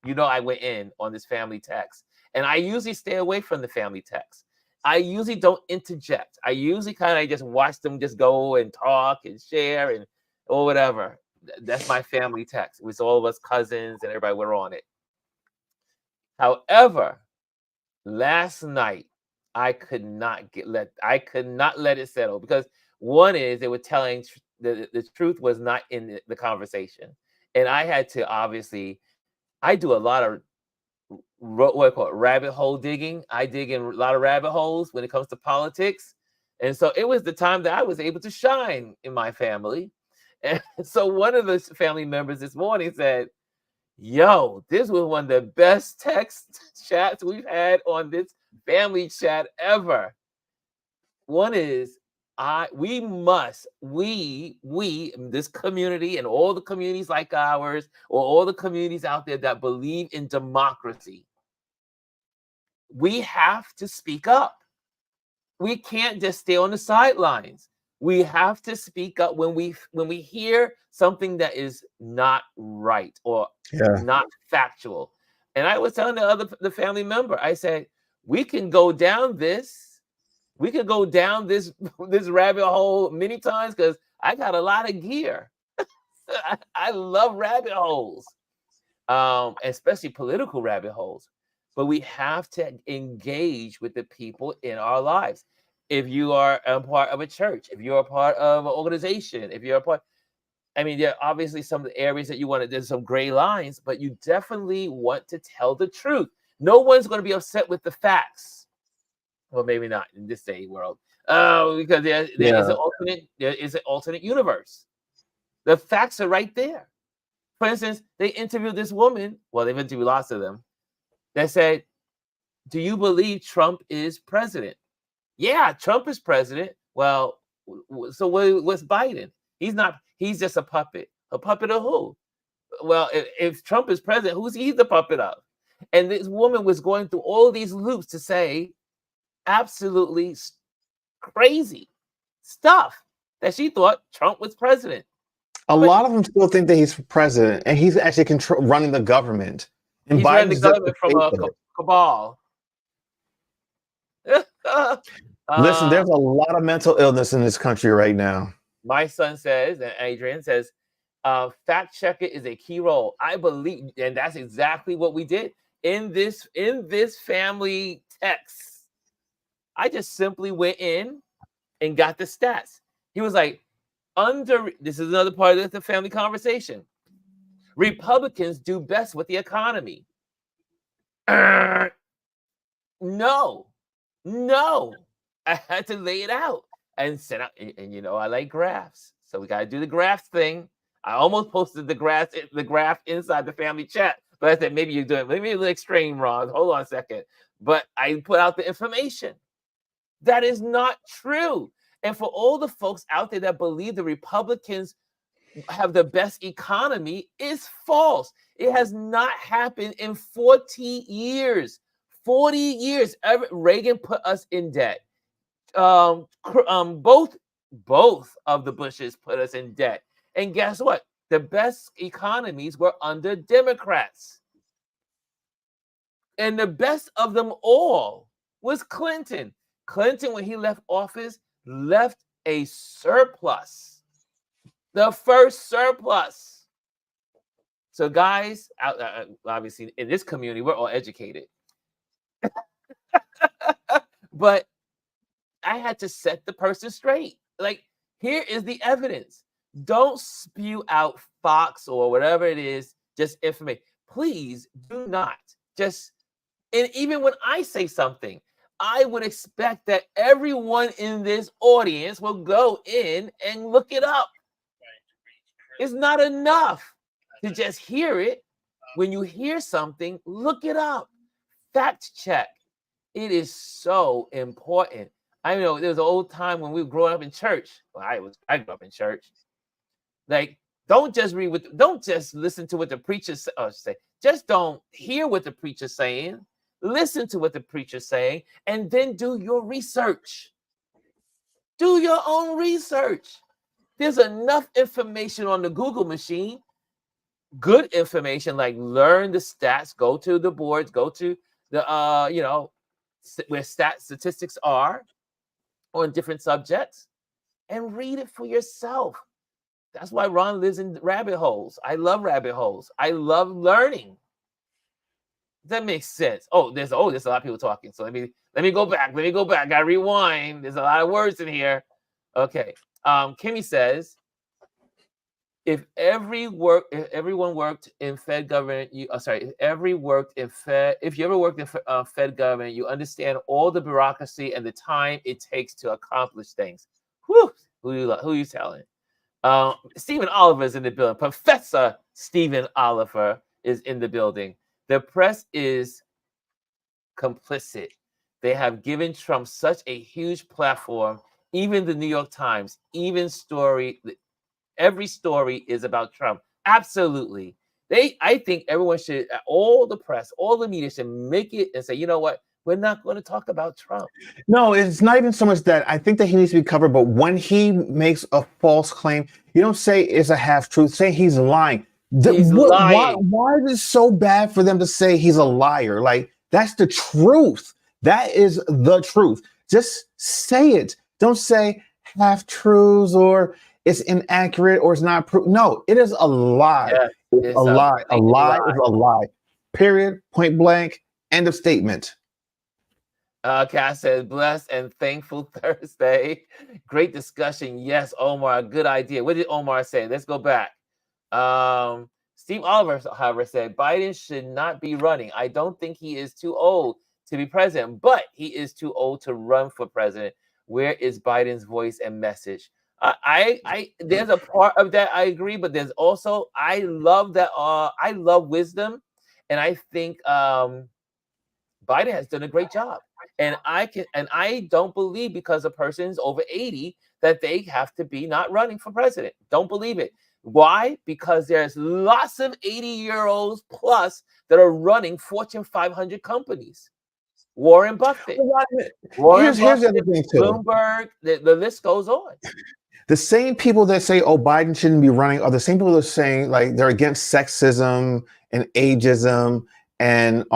I went in on this family text, and I usually stay away from the family text. I usually don't interject. I usually kind of just watch them just go and talk and share and or whatever. That's my family text. It was all of us cousins and everybody were on it. However, last night I could not let it settle because one is they were telling the truth was not in the conversation. And I had to obviously, I do a lot of what I call it, rabbit hole digging. I dig in a lot of rabbit holes when it comes to politics. And so it was the time that I was able to shine in my family. And so one of the family members this morning said, yo, this was one of the best text chats we've had on this family chat ever. One is we this community and all the communities like ours, or all the communities out there that believe in democracy, we have to speak up. We can't just stay on the sidelines. We have to speak up when we hear something that is not right or not factual. And I was telling the family member, I said, we can go down this this rabbit hole many times, because I got a lot of gear. I love rabbit holes, especially political rabbit holes. But we have to engage with the people in our lives. If you are a part of a church, if you're a part of an organization, if you're a part, I mean, there are obviously some areas that you want to, there's some gray lines, but you definitely want to tell the truth. No one's going to be upset with the facts. Well, maybe not in this day world, because there is an alternate universe. The facts are right there. For instance, they interviewed this woman. Well, they've interviewed lots of them. That said, do you believe Trump is president? Yeah, Trump is president. Well, so what's Biden? He's not. He's just a puppet. A puppet of who? Well, if Trump is president, who's he the puppet of? And this woman was going through all these loops to say absolutely crazy stuff that she thought Trump was president. A lot of them still think that he's president, and he's actually running the government. And he's running the government from a cabal. Listen, there's a lot of mental illness in this country right now. My son says, and Adrian says, fact checker is a key role. I believe, and that's exactly what we did in this family text. I just simply went in and got the stats. He was like, this is another part of the family conversation. Republicans do best with the economy. No. I had to lay it out and set up. And you know, I like graphs, so we got to do the graphs thing. I almost posted the graph inside the family chat, but I said maybe you're doing maybe a little extreme, Ron. Hold on a second. But I put out the information. That is not true. And for all the folks out there that believe the Republicans have the best economy, is false. It has not happened in 40 years. 40 years. Reagan put us in debt. Both of the Bushes put us in debt. And guess what? The best economies were under Democrats. And the best of them all was Clinton. Clinton, when he left office, left a surplus. The first surplus. So guys, obviously in this community, we're all educated. But I had to set the person straight. Like, here is the evidence. Don't spew out Fox or whatever it is, just information. Please do not. And even when I say something, I would expect that everyone in this audience will go in and look it up. It's not enough to just hear it. When you hear something, look it up. Fact check. It is so important. I know there was an old time when we were growing up in church. Well, I grew up in church. Like, don't just listen to what the preacher say. Just don't hear what the preacher's saying. Listen to what the preacher's saying, and then do your research. Do your own research. There's enough information on the Google machine. Good information, like learn the stats, go to the boards, go to the where statistics are on different subjects, and read it for yourself. That's why Ron lives in rabbit holes. I love rabbit holes. I love learning. That makes sense. There's a lot of people talking. So let me go back. I gotta rewind. There's a lot of words in here. Okay. Kimmy says, if everyone worked in Fed government, if you ever worked in Fed government, you understand all the bureaucracy and the time it takes to accomplish things. Whew, who you telling? Stephen Oliver is in the building. Professor Stephen Oliver is in the building. The press is complicit. They have given Trump such a huge platform. Even the New York Times, every story is about Trump. Absolutely. I think everyone should, all the press, all the media should make it and say, you know what? We're not going to talk about Trump. No, it's not even so much that. I think that he needs to be covered, but when he makes a false claim, you don't say it's a half truth. Say he's lying. He's lying. Why is it so bad for them to say he's a liar? Like, that's the truth. That is the truth. Just say it. Don't say half truths or it's inaccurate or it's not proof. No, it is a lie. Yeah, it's a lie. A lie is a lie. Period. Point blank. End of statement. Cass says, blessed and thankful Thursday. Great discussion. Yes, Omar, good idea. What did Omar say? Let's go back. Steve Oliver, however, said, Biden should not be running. I don't think he is too old to be president, but he is too old to run for president. Where is Biden's voice and message? There's a part of that I agree, but there's also, I love that. I love wisdom. And I think Biden has done a great job. And I don't believe because a person's over 80 that they have to be not running for president. Don't believe it. Why? Because there's lots of 80-year-olds plus that are running Fortune 500 companies. Warren Buffett. Here's the other thing too. Bloomberg, the list goes on. The same people that say, oh, Biden shouldn't be running are the same people that are saying like they're against sexism and ageism and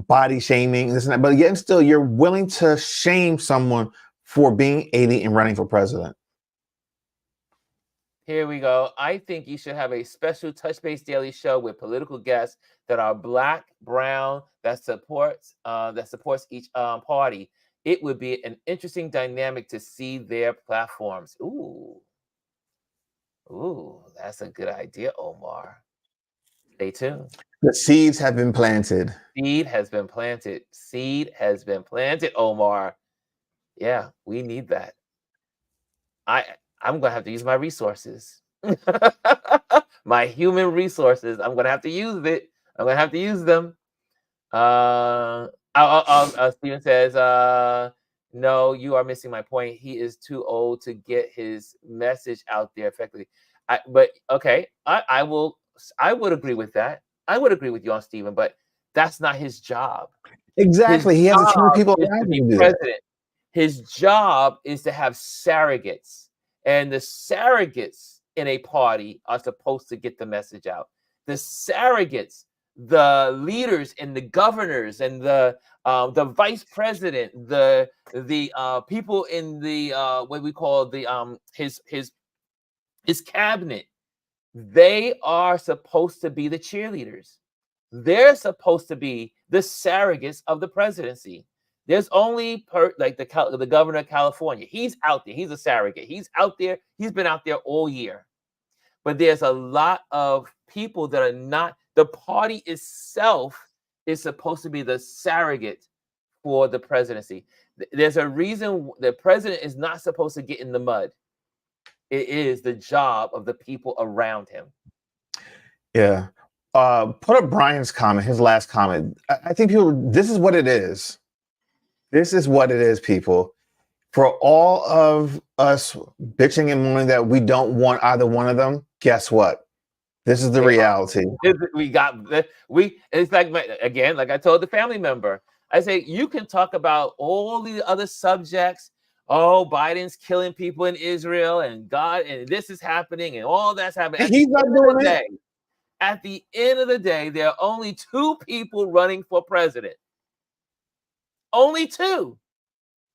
body shaming and this and that. But yet still you're willing to shame someone for being 80 and running for president. Here we go. I think you should have a special Touch Base Daily show with political guests that are Black, brown, that supports each party. It would be an interesting dynamic to see their platforms. Ooh, that's a good idea, Omar. Stay tuned. The seeds have been planted. Seed has been planted. Seed has been planted, Omar. Yeah, we need that. I'm going to have to use my resources. My human resources. I'm going to have to use it. I'm going to have to use them. Steven says, no, you are missing my point. He is too old to get his message out there effectively. But okay, I would agree with that. I would agree with you on Steven, but that's not his job. Exactly. He has a team of people around him to be president. His job is to have surrogates. And the surrogates in a party are supposed to get the message out. The surrogates, the leaders and the governors and the vice president, the people in the what we call the his cabinet, they are supposed to be the cheerleaders. They're supposed to be the surrogates of the presidency. There's only the governor of California. He's out there. He's a surrogate. He's out there. He's been out there all year. But there's a lot of people that are not. The party itself is supposed to be the surrogate for the presidency. There's a reason the president is not supposed to get in the mud. It is the job of the people around him. Yeah. Put up Brian's comment, his last comment. I think this is what it is. This is what it is, people. For all of us bitching and moaning that we don't want either one of them, guess what? This is the reality. It's like, again, like I told the family member, I say, you can talk about all the other subjects. Oh, Biden's killing people in Israel and God, and this is happening and all that's happening. He's not doing it. At the end of the day, there are only two people running for president. Only two.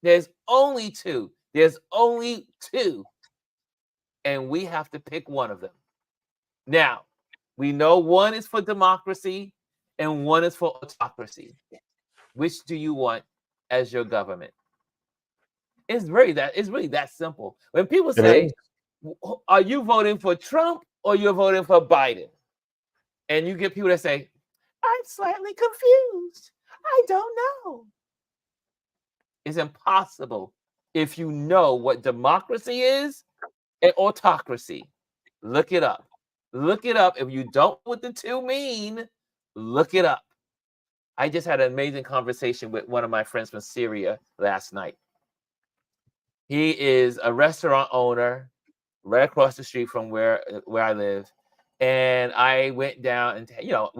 There's only two. There's only two. And we have to pick one of them. Now, we know one is for democracy and one is for autocracy. Which do you want as your government? It's really that simple. When people say, are you voting for Trump or you're voting for Biden. And you get people that say, I'm slightly confused. I don't know. It's impossible if you know what democracy is and autocracy. Look it up. Look it up. If you don't know what the two mean, look it up. I just had an amazing conversation with one of my friends from Syria last night. He is a restaurant owner right across the street from where I live. And I went down and, you know,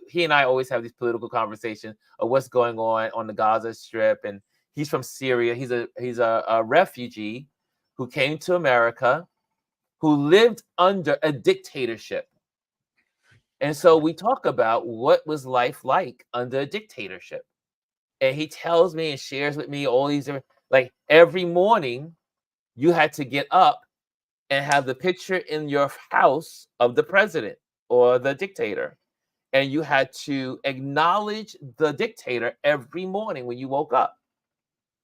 he and I always have these political conversations of what's going on the Gaza Strip. And he's from Syria. He's a refugee who came to America, who lived under a dictatorship. And so we talk about what was life like under a dictatorship. And he tells me and shares with me all these different, like every morning you had to get up and have the picture in your house of the president or the dictator. And you had to acknowledge the dictator every morning when you woke up.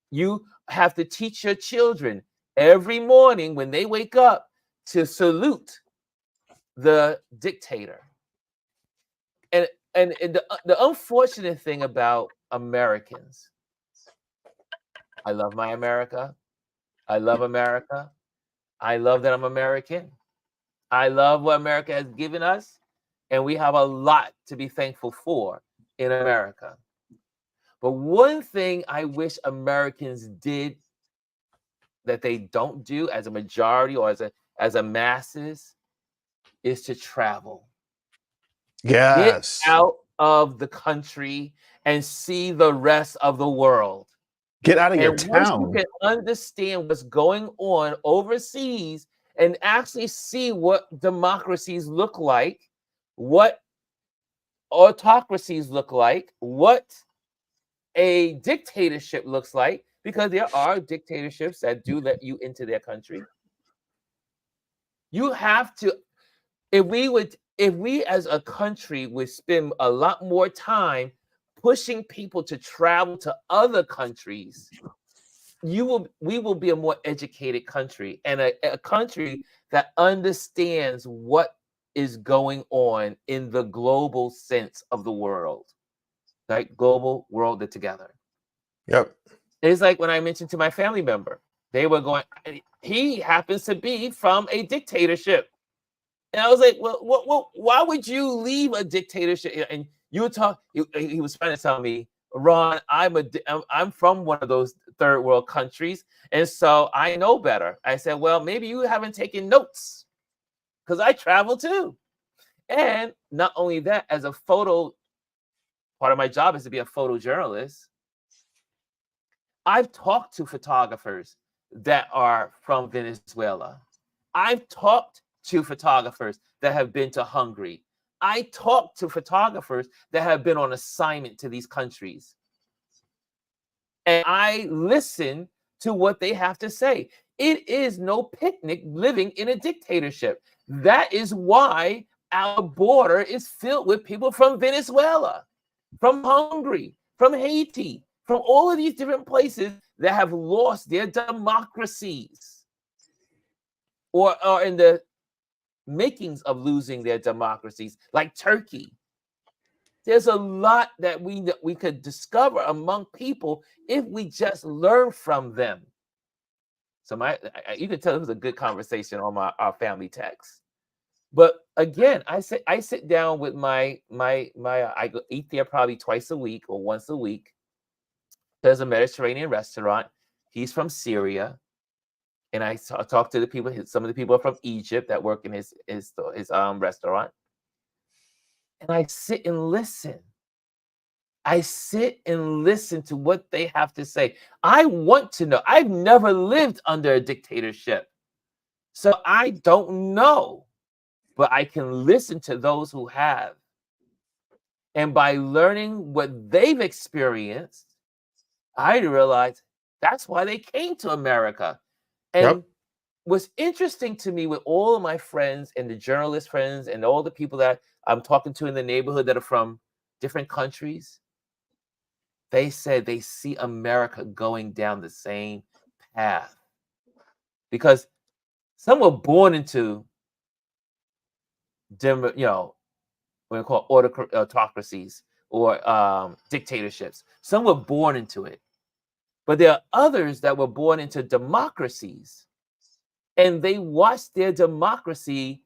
You have to teach your children every morning when they wake up to salute the dictator. And the unfortunate thing about Americans, I love my America. I love America. I love that I'm American. I love what America has given us. And we have a lot to be thankful for in America. But one thing I wish Americans did that they don't do as a majority or as a masses is to travel. Yes. Get out of the country and see the rest of the world. Get out of your And once you town. can understand what's going on overseas and actually see what democracies look like, what autocracies look like, what a dictatorship looks like, because there are dictatorships that do let you into their country. You have to, if we as a country would spend a lot more time pushing people to travel to other countries, we will be a more educated country and a country that understands what is going on in the global sense of the world. Like global world together. Yep. It's like when I mentioned to my family member, they were going, he happens to be from a dictatorship. And I was like, well, why would you leave a dictatorship? And you would talk, he was trying to tell me, Ron, I'm from one of those third world countries, and so I know better. I said, well, maybe you haven't taken notes, because I travel too. And not only that, as a photo, part of my job is to be a photojournalist. I've talked to photographers that are from Venezuela. I've talked to photographers that have been to Hungary. I talk to photographers that have been on assignment to these countries. And I listen to what they have to say. It is no picnic living in a dictatorship. That is why our border is filled with people from Venezuela, from Hungary, from Haiti, from all of these different places that have lost their democracies or are in the makings of losing their democracies, like Turkey. There's a lot that we could discover among people if we just learn from them. So you can tell it was a good conversation on our family text. But again, I sit down with my I eat there probably twice a week or once a week. There's a Mediterranean restaurant. He's from Syria. And I talk to the people. Some of the people are from Egypt that work in his restaurant. And I sit and listen. I sit and listen to what they have to say. I want to know. I've never lived under a dictatorship, so I don't know. But I can listen to those who have. And by learning what they've experienced, I realized that's why they came to America. And what's interesting to me with all of my friends and the journalist friends and all the people that I'm talking to in the neighborhood that are from different countries, they said they see America going down the same path. Because some were born into what we call autocracies or dictatorships. Some were born into it, but there are others that were born into democracies, and they watched their democracy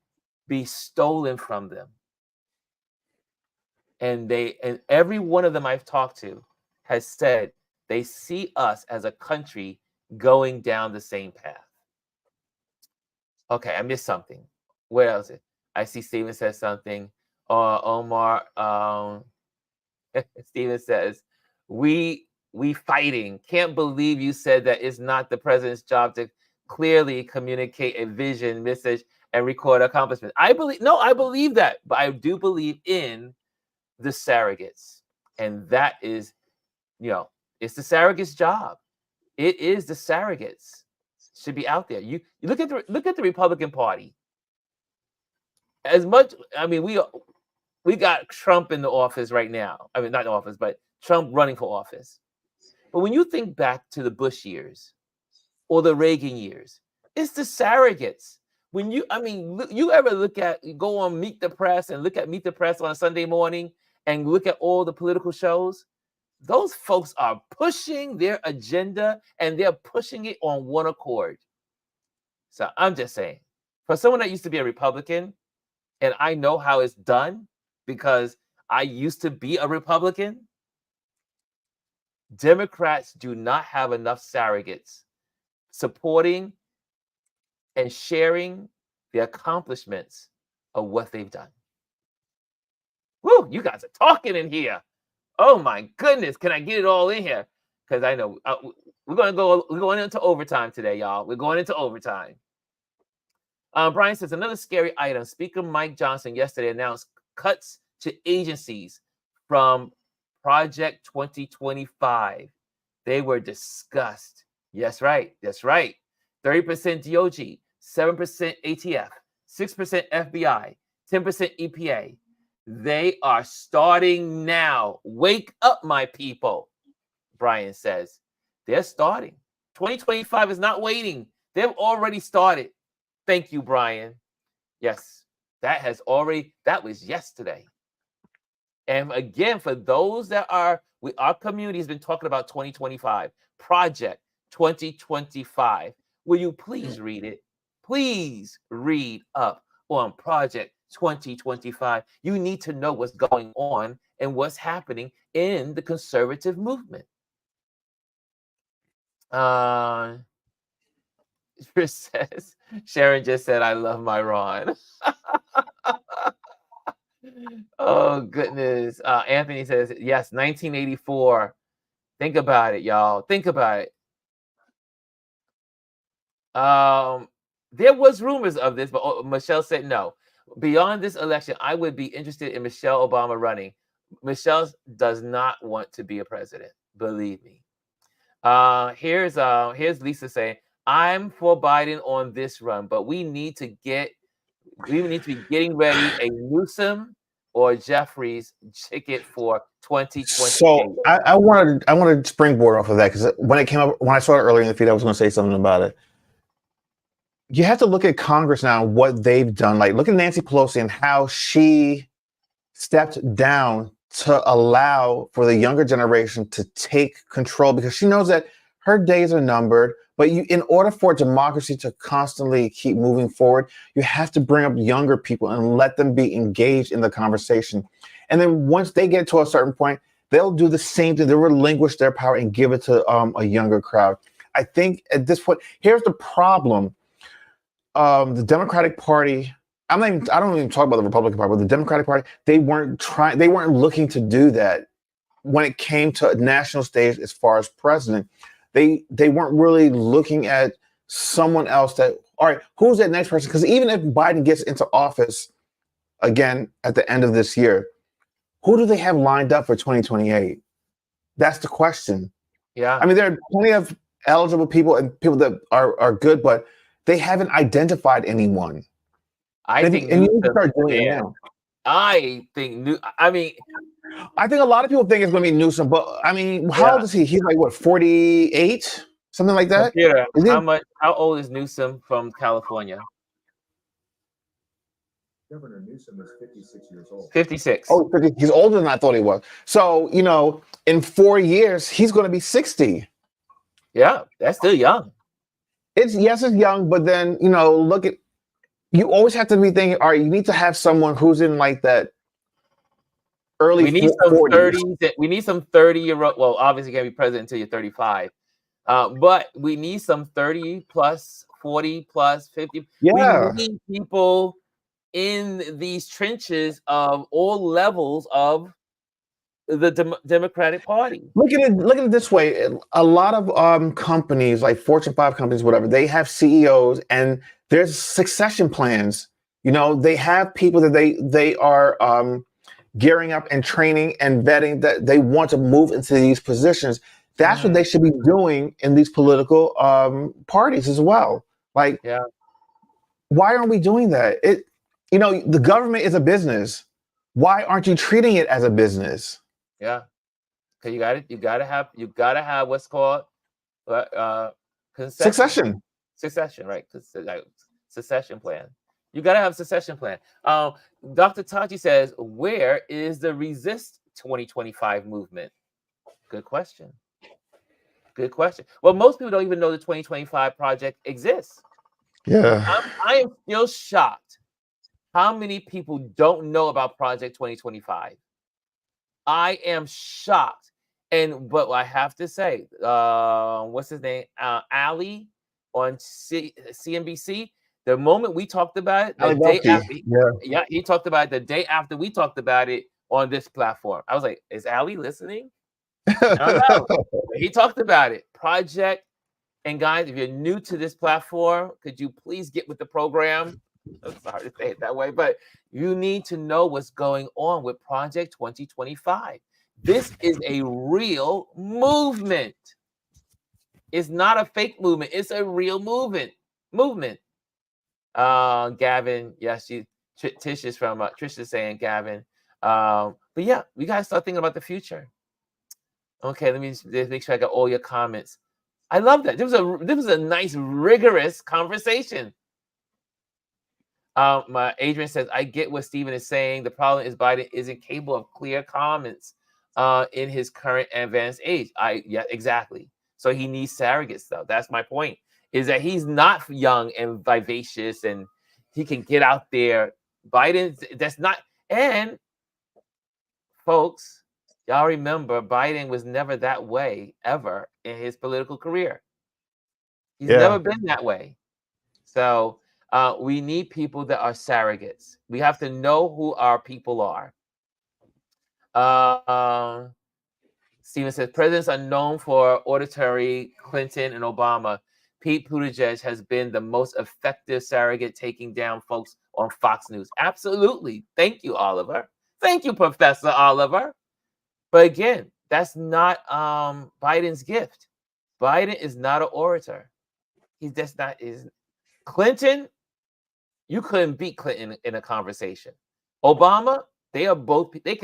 be stolen from them. And every one of them I've talked to has said they see us as a country going down the same path. Okay, I missed something. Where else? I see Steven says something. Omar, Steven says, we fighting. Can't believe you said that it's not the president's job to clearly communicate a vision, message, and record accomplishments. I believe that, but I do believe in the surrogates. And that is, it's the surrogates' job. It is the surrogates should be out there. You look at the Republican Party. As much, we got Trump in the office right now. I mean, not in office, but Trump running for office. But when you think back to the Bush years or the Reagan years, it's the surrogates. When you ever go on Meet the Press and look at Meet the Press on a Sunday morning and look at all the political shows, those folks are pushing their agenda and they're pushing it on one accord. So I'm just saying, for someone that used to be a Republican, and I know how it's done because I used to be a Republican, Democrats do not have enough surrogates supporting and sharing the accomplishments of what they've done. Woo, you guys are talking in here. Oh my goodness, can I get it all in here? Because I know we're going into overtime today, y'all. We're going into overtime. Brian says, another scary item. Speaker Mike Johnson yesterday announced cuts to agencies from Project 2025. They were discussed. Yes, right. That's right. 30% DOG, 7% ATF, 6% FBI, 10% EPA. They are starting now. Wake up, my people, Brian says. They're starting. 2025 is not waiting. They've already started. Thank you, Brian. Yes, that was yesterday. And again, for those that our community has been talking about 2025, Project 2025. Will you please read it? Please read up on Project 2025. You need to know what's going on and what's happening in the conservative movement. Chris says, Sharon just said, I love my Ron. Oh, goodness. Anthony says, yes, 1984. Think about it, y'all. Think about it. There was rumors of this, but Michelle said no. Beyond this election, I would be interested in Michelle Obama running. Michelle does not want to be a president. Believe me. Here's Lisa saying, I'm for Biden on this run, but we need to be getting ready a Newsom or Jeffries ticket for 2020. So I wanted to springboard off of that because when I saw it earlier in the feed, I was going to say something about it. You have to look at Congress now and what they've done. Like, look at Nancy Pelosi and how she stepped down to allow for the younger generation to take control because she knows that her days are numbered. But in order for democracy to constantly keep moving forward, you have to bring up younger people and let them be engaged in the conversation. And then once they get to a certain point, they'll do the same thing. They'll relinquish their power and give it to a younger crowd. I think at this point, here's the problem. The Democratic Party, I don't even talk about the Republican Party, but the Democratic Party, they weren't looking to do that when it came to a national stage as far as president. They weren't really looking at someone else all right, who's that next person? Because even if Biden gets into office again at the end of this year, who do they have lined up for 2028? That's the question. Yeah. I mean, there are plenty of eligible people and people that are good, but they haven't identified anyone. I think you need to start doing it now. I think a lot of people think it's going to be Newsom, but I mean, how old is he? He's like what, 48, something like that. How old is Newsom from California? Governor Newsom is 56 years old. 56. Oh, he's older than I thought he was. So, in 4 years, he's going to be 60. Yeah, that's still young. It's young, but then, look at, you always have to be thinking, all right, you need to have someone who's in like that early We need some 40s. 30s. We need some 30-year-old. Well, obviously, you can't be president until you're 35. But we need some 30 plus, 40 plus, 50. Yeah. We need people in these trenches of all levels of the Democratic Party. Look at it this way. A lot of companies, like Fortune 5 companies, whatever, they have CEOs and there's succession plans. They have people that they are gearing up and training and vetting that they want to move into these positions. That's what they should be doing in these political parties as well. Like, yeah, why aren't we doing that? The government is a business. Why aren't you treating it as a business? Yeah, because you gotta have what's called Succession, right? Succession plan. You gotta have succession plan. Dr. Tachi says, where is the Resist 2025 movement? Good question. Well, most people don't even know the 2025 project exists. Yeah. I am still shocked how many people don't know about Project 2025. I am shocked. But I have to say, what's his name? Ali on CNBC. The moment we talked about it, the day after, he talked about it the day after we talked about it on this platform. I was like, is Ali listening? I don't know. He talked about it. Project. And guys, if you're new to this platform, could you please get with the program? It's hard to say it that way, but you need to know what's going on with Project 2025. This is a real movement. It's not a fake movement. It's a real movement. Gavin, yes, Tish is from Trisha's saying Gavin. But yeah, we gotta start thinking about the future. Okay, let me just make sure I got all your comments. I love that. This was a nice, rigorous conversation. My Adrian says, I get what Stephen is saying. The problem is Biden isn't capable of clear comments in his current advanced age. Yeah, exactly. So he needs surrogates, though. That's my point. Is that he's not young and vivacious and he can get out there. Biden, that's not. And folks, y'all remember Biden was never that way ever in his political career. He's never been that way. So we need people that are surrogates. We have to know who our people are. Steven says, presidents are known for auditory. Clinton and Obama. Pete Buttigieg has been the most effective surrogate taking down folks on Fox News. Absolutely. Thank you, Oliver. Thank you, Professor Oliver. But again, that's not Biden's gift. Biden is not an orator. He's just not. Clinton, you couldn't beat Clinton in a conversation. Obama, they are both. They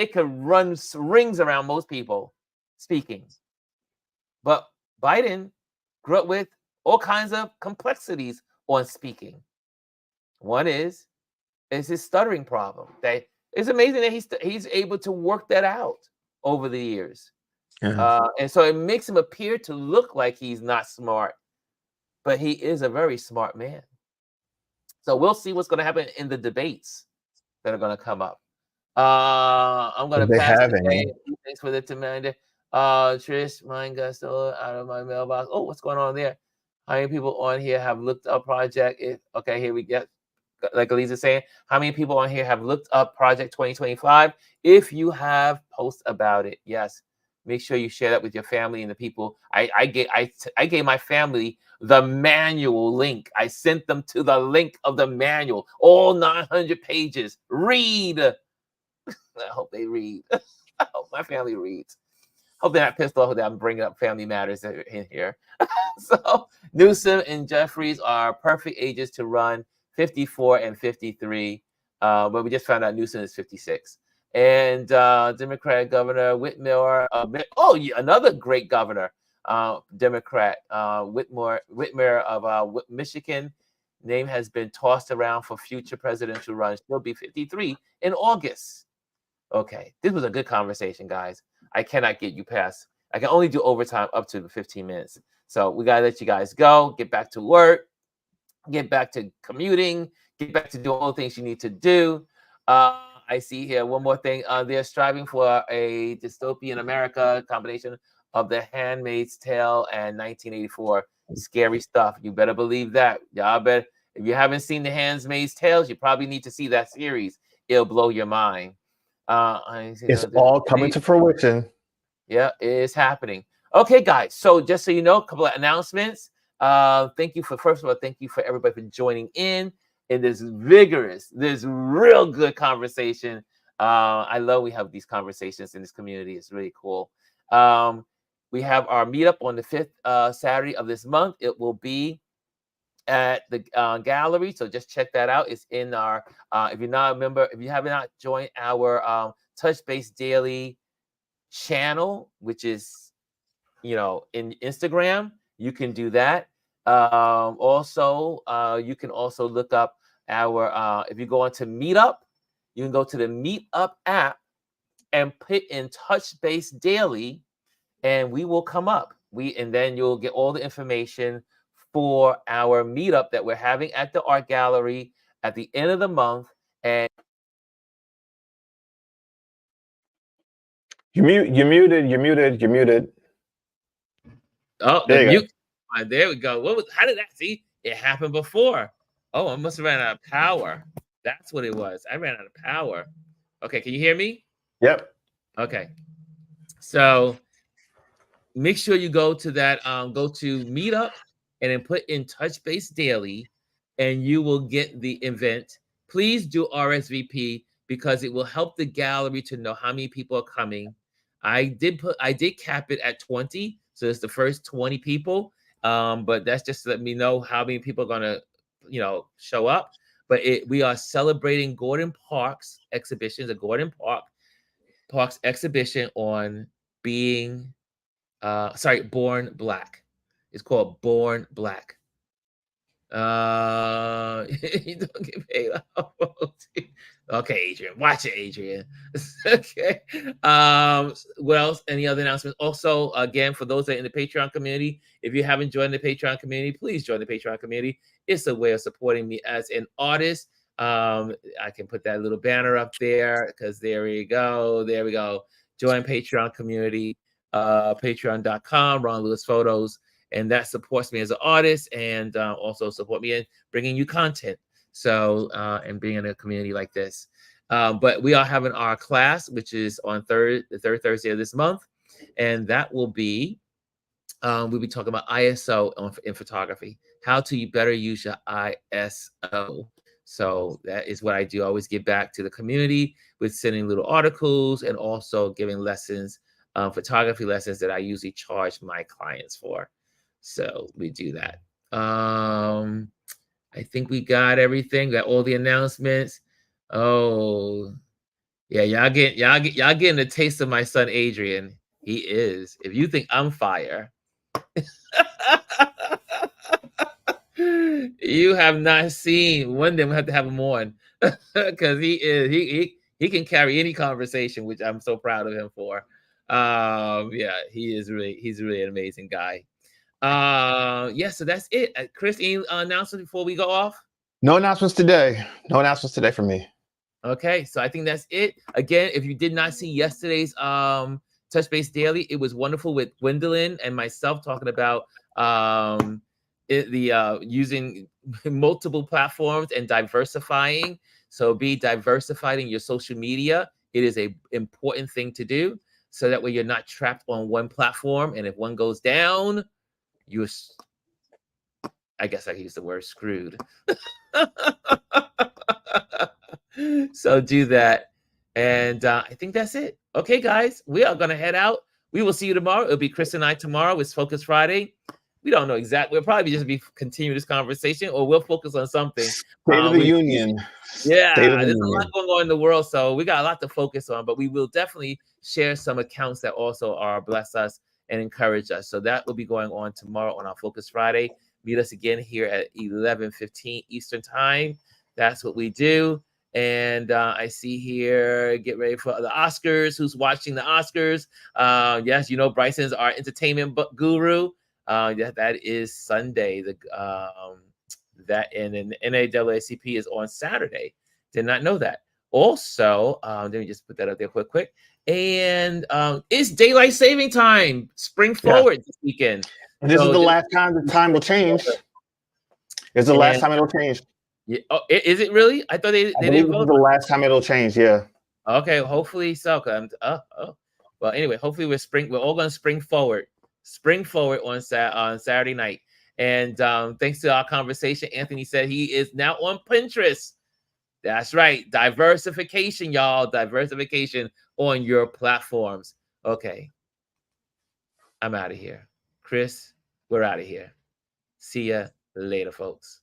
could run rings around most people speaking. But Biden grew up with all kinds of complexities on speaking. One is his stuttering problem. It's amazing that he's able to work that out over the years. And so it makes him appear to look like he's not smart, but he is a very smart man. So we'll see what's going to happen in the debates that are going to come up. I'm going to pass the day. Thanks for the reminder. Trish, mine got stolen out of my mailbox. Oh, what's going on there? How many people on here have looked up Project? Okay, here we get. Like Elisa's saying, how many people on here have looked up Project 2025? If you have, post about it. Yes, make sure you share that with your family and the people. I gave my family the manual link. I sent them to the link of the manual, all 900 pages. Read. I hope they read. I hope my family reads. Hope they're not pissed off that I'm bringing up family matters in here. So Newsom and Jeffries are perfect ages to run. 54 and 53, but we just found out Newsom is 56. And Democratic Governor Whitmer, another great governor, Democrat, Whitmer of Michigan, name has been tossed around for future presidential runs. She'll be 53 in August. Okay, this was a good conversation, guys. I cannot get you past. I can only do overtime up to the 15 minutes. So we got to let you guys go, get back to work, get back to commuting, get back to doing all the things you need to do. I see here one more thing. They're striving for a dystopian America combination of The Handmaid's Tale and 1984. Scary stuff. You better believe that. Y'all better. If you haven't seen The Handmaid's Tales, you probably need to see that series. It'll blow your mind. It's all coming to fruition. Yeah, it is happening. Okay, guys. So just so you know, a couple of announcements. Thank you for, first of all, thank you for everybody for joining in this vigorous, this real good conversation. I love we have these conversations in this community. It's really cool. We have our meetup on the 5th Saturday of this month. It will be at the gallery, so just check that out. It's in our if you're not a member, if you have not joined our Touch Base Daily channel, which is, you know, in Instagram, you can do that. Also, you can also look up our if you go onto Meetup, you can go to the Meetup app and put in Touch Base Daily, and we will come up. And then you'll get all the information for our meetup that we're having at the art gallery at the end of the month. And You're muted. oh, There the you mute. There we go. What was? How did that? See, it happened before. Oh, I must have ran out of power. That's what it was. I ran out of power. Okay, can you hear me? Yep. Okay. So make sure you go to that. Go to Meetup and then put in Touch Base Daily, and you will get the event. Please do RSVP because it will help the gallery to know how many people are coming. I did cap it at 20, so it's the first 20 people. But that's just to let me know how many people are gonna, you know, show up. But we are celebrating Gordon Parks exhibition, the Gordon Parks exhibition on being, Born Black. It's called Born Black. You don't get paid. Okay, Adrian, watch it, Adrian. Okay. What else? Any other announcements? Also, again, for those that are in the Patreon community, if you haven't joined the Patreon community, please join the Patreon community. It's a way of supporting me as an artist. I can put that little banner up there because there we go. There we go. Join Patreon community, patreon.com, Ron Lewis Photos. And that supports me as an artist and also support me in bringing you content. So, and being in a community like this. But we are having our class, which is on the third Thursday of this month. And that will be, we'll be talking about ISO in photography, how to better use your ISO. So that is what I do. I always give back to the community with sending little articles and also giving lessons, photography lessons that I usually charge my clients for. So we do that. I think we got everything. Got all the announcements. Oh, yeah, y'all getting a taste of my son Adrian. He is. If you think I'm fire, you have not seen. One day we'll have to have him on because he is. He can carry any conversation, which I'm so proud of him for. Yeah, he's really an amazing guy. Yeah, so that's it. Chris, any announcements before we go off? No announcements today. No announcements today from me. Okay, so I think that's it. Again, if you did not see yesterday's Touch Base Daily, it was wonderful with Gwendolyn and myself talking about using multiple platforms and diversifying. So be diversified in your social media. It is a important thing to do, so that way you're not trapped on one platform. And if one goes down, you're, I guess I can use the word screwed. So do that. And I think that's it. Okay, guys, we are going to head out. We will see you tomorrow. It'll be Chris and I tomorrow. It's Focus Friday. We don't know exactly. We'll probably just be continue this conversation, or we'll focus on something. State of the Union. Yeah, there's a lot going on in the world, so we got a lot to focus on. But we will definitely share some accounts that also are bless us and encourage us. So that will be going on tomorrow on our Focus Friday. meet us again here at 11:15 Eastern time. That's what we do. And I see here, get ready for the Oscars. Who's watching the Oscars? Yes, you know Bryson's our entertainment guru. Yeah, that is Sunday. That and the NAACP is on Saturday. Did not know that. Also, let me just put that up there quick. And it's daylight saving time. Spring forward this weekend. And this is the last time the time will change. It's the last time it'll change. Yeah. Oh, is it really? I thought they didn't vote. This is the last time it'll change. Yeah. Okay. Hopefully so. Well, anyway, hopefully we're all going to spring forward on Saturday night. And thanks to our conversation, Anthony said he is now on Pinterest. That's right. Diversification, y'all. Diversification on your platforms. Okay. I'm out of here. Chris, we're out of here. See ya later, folks.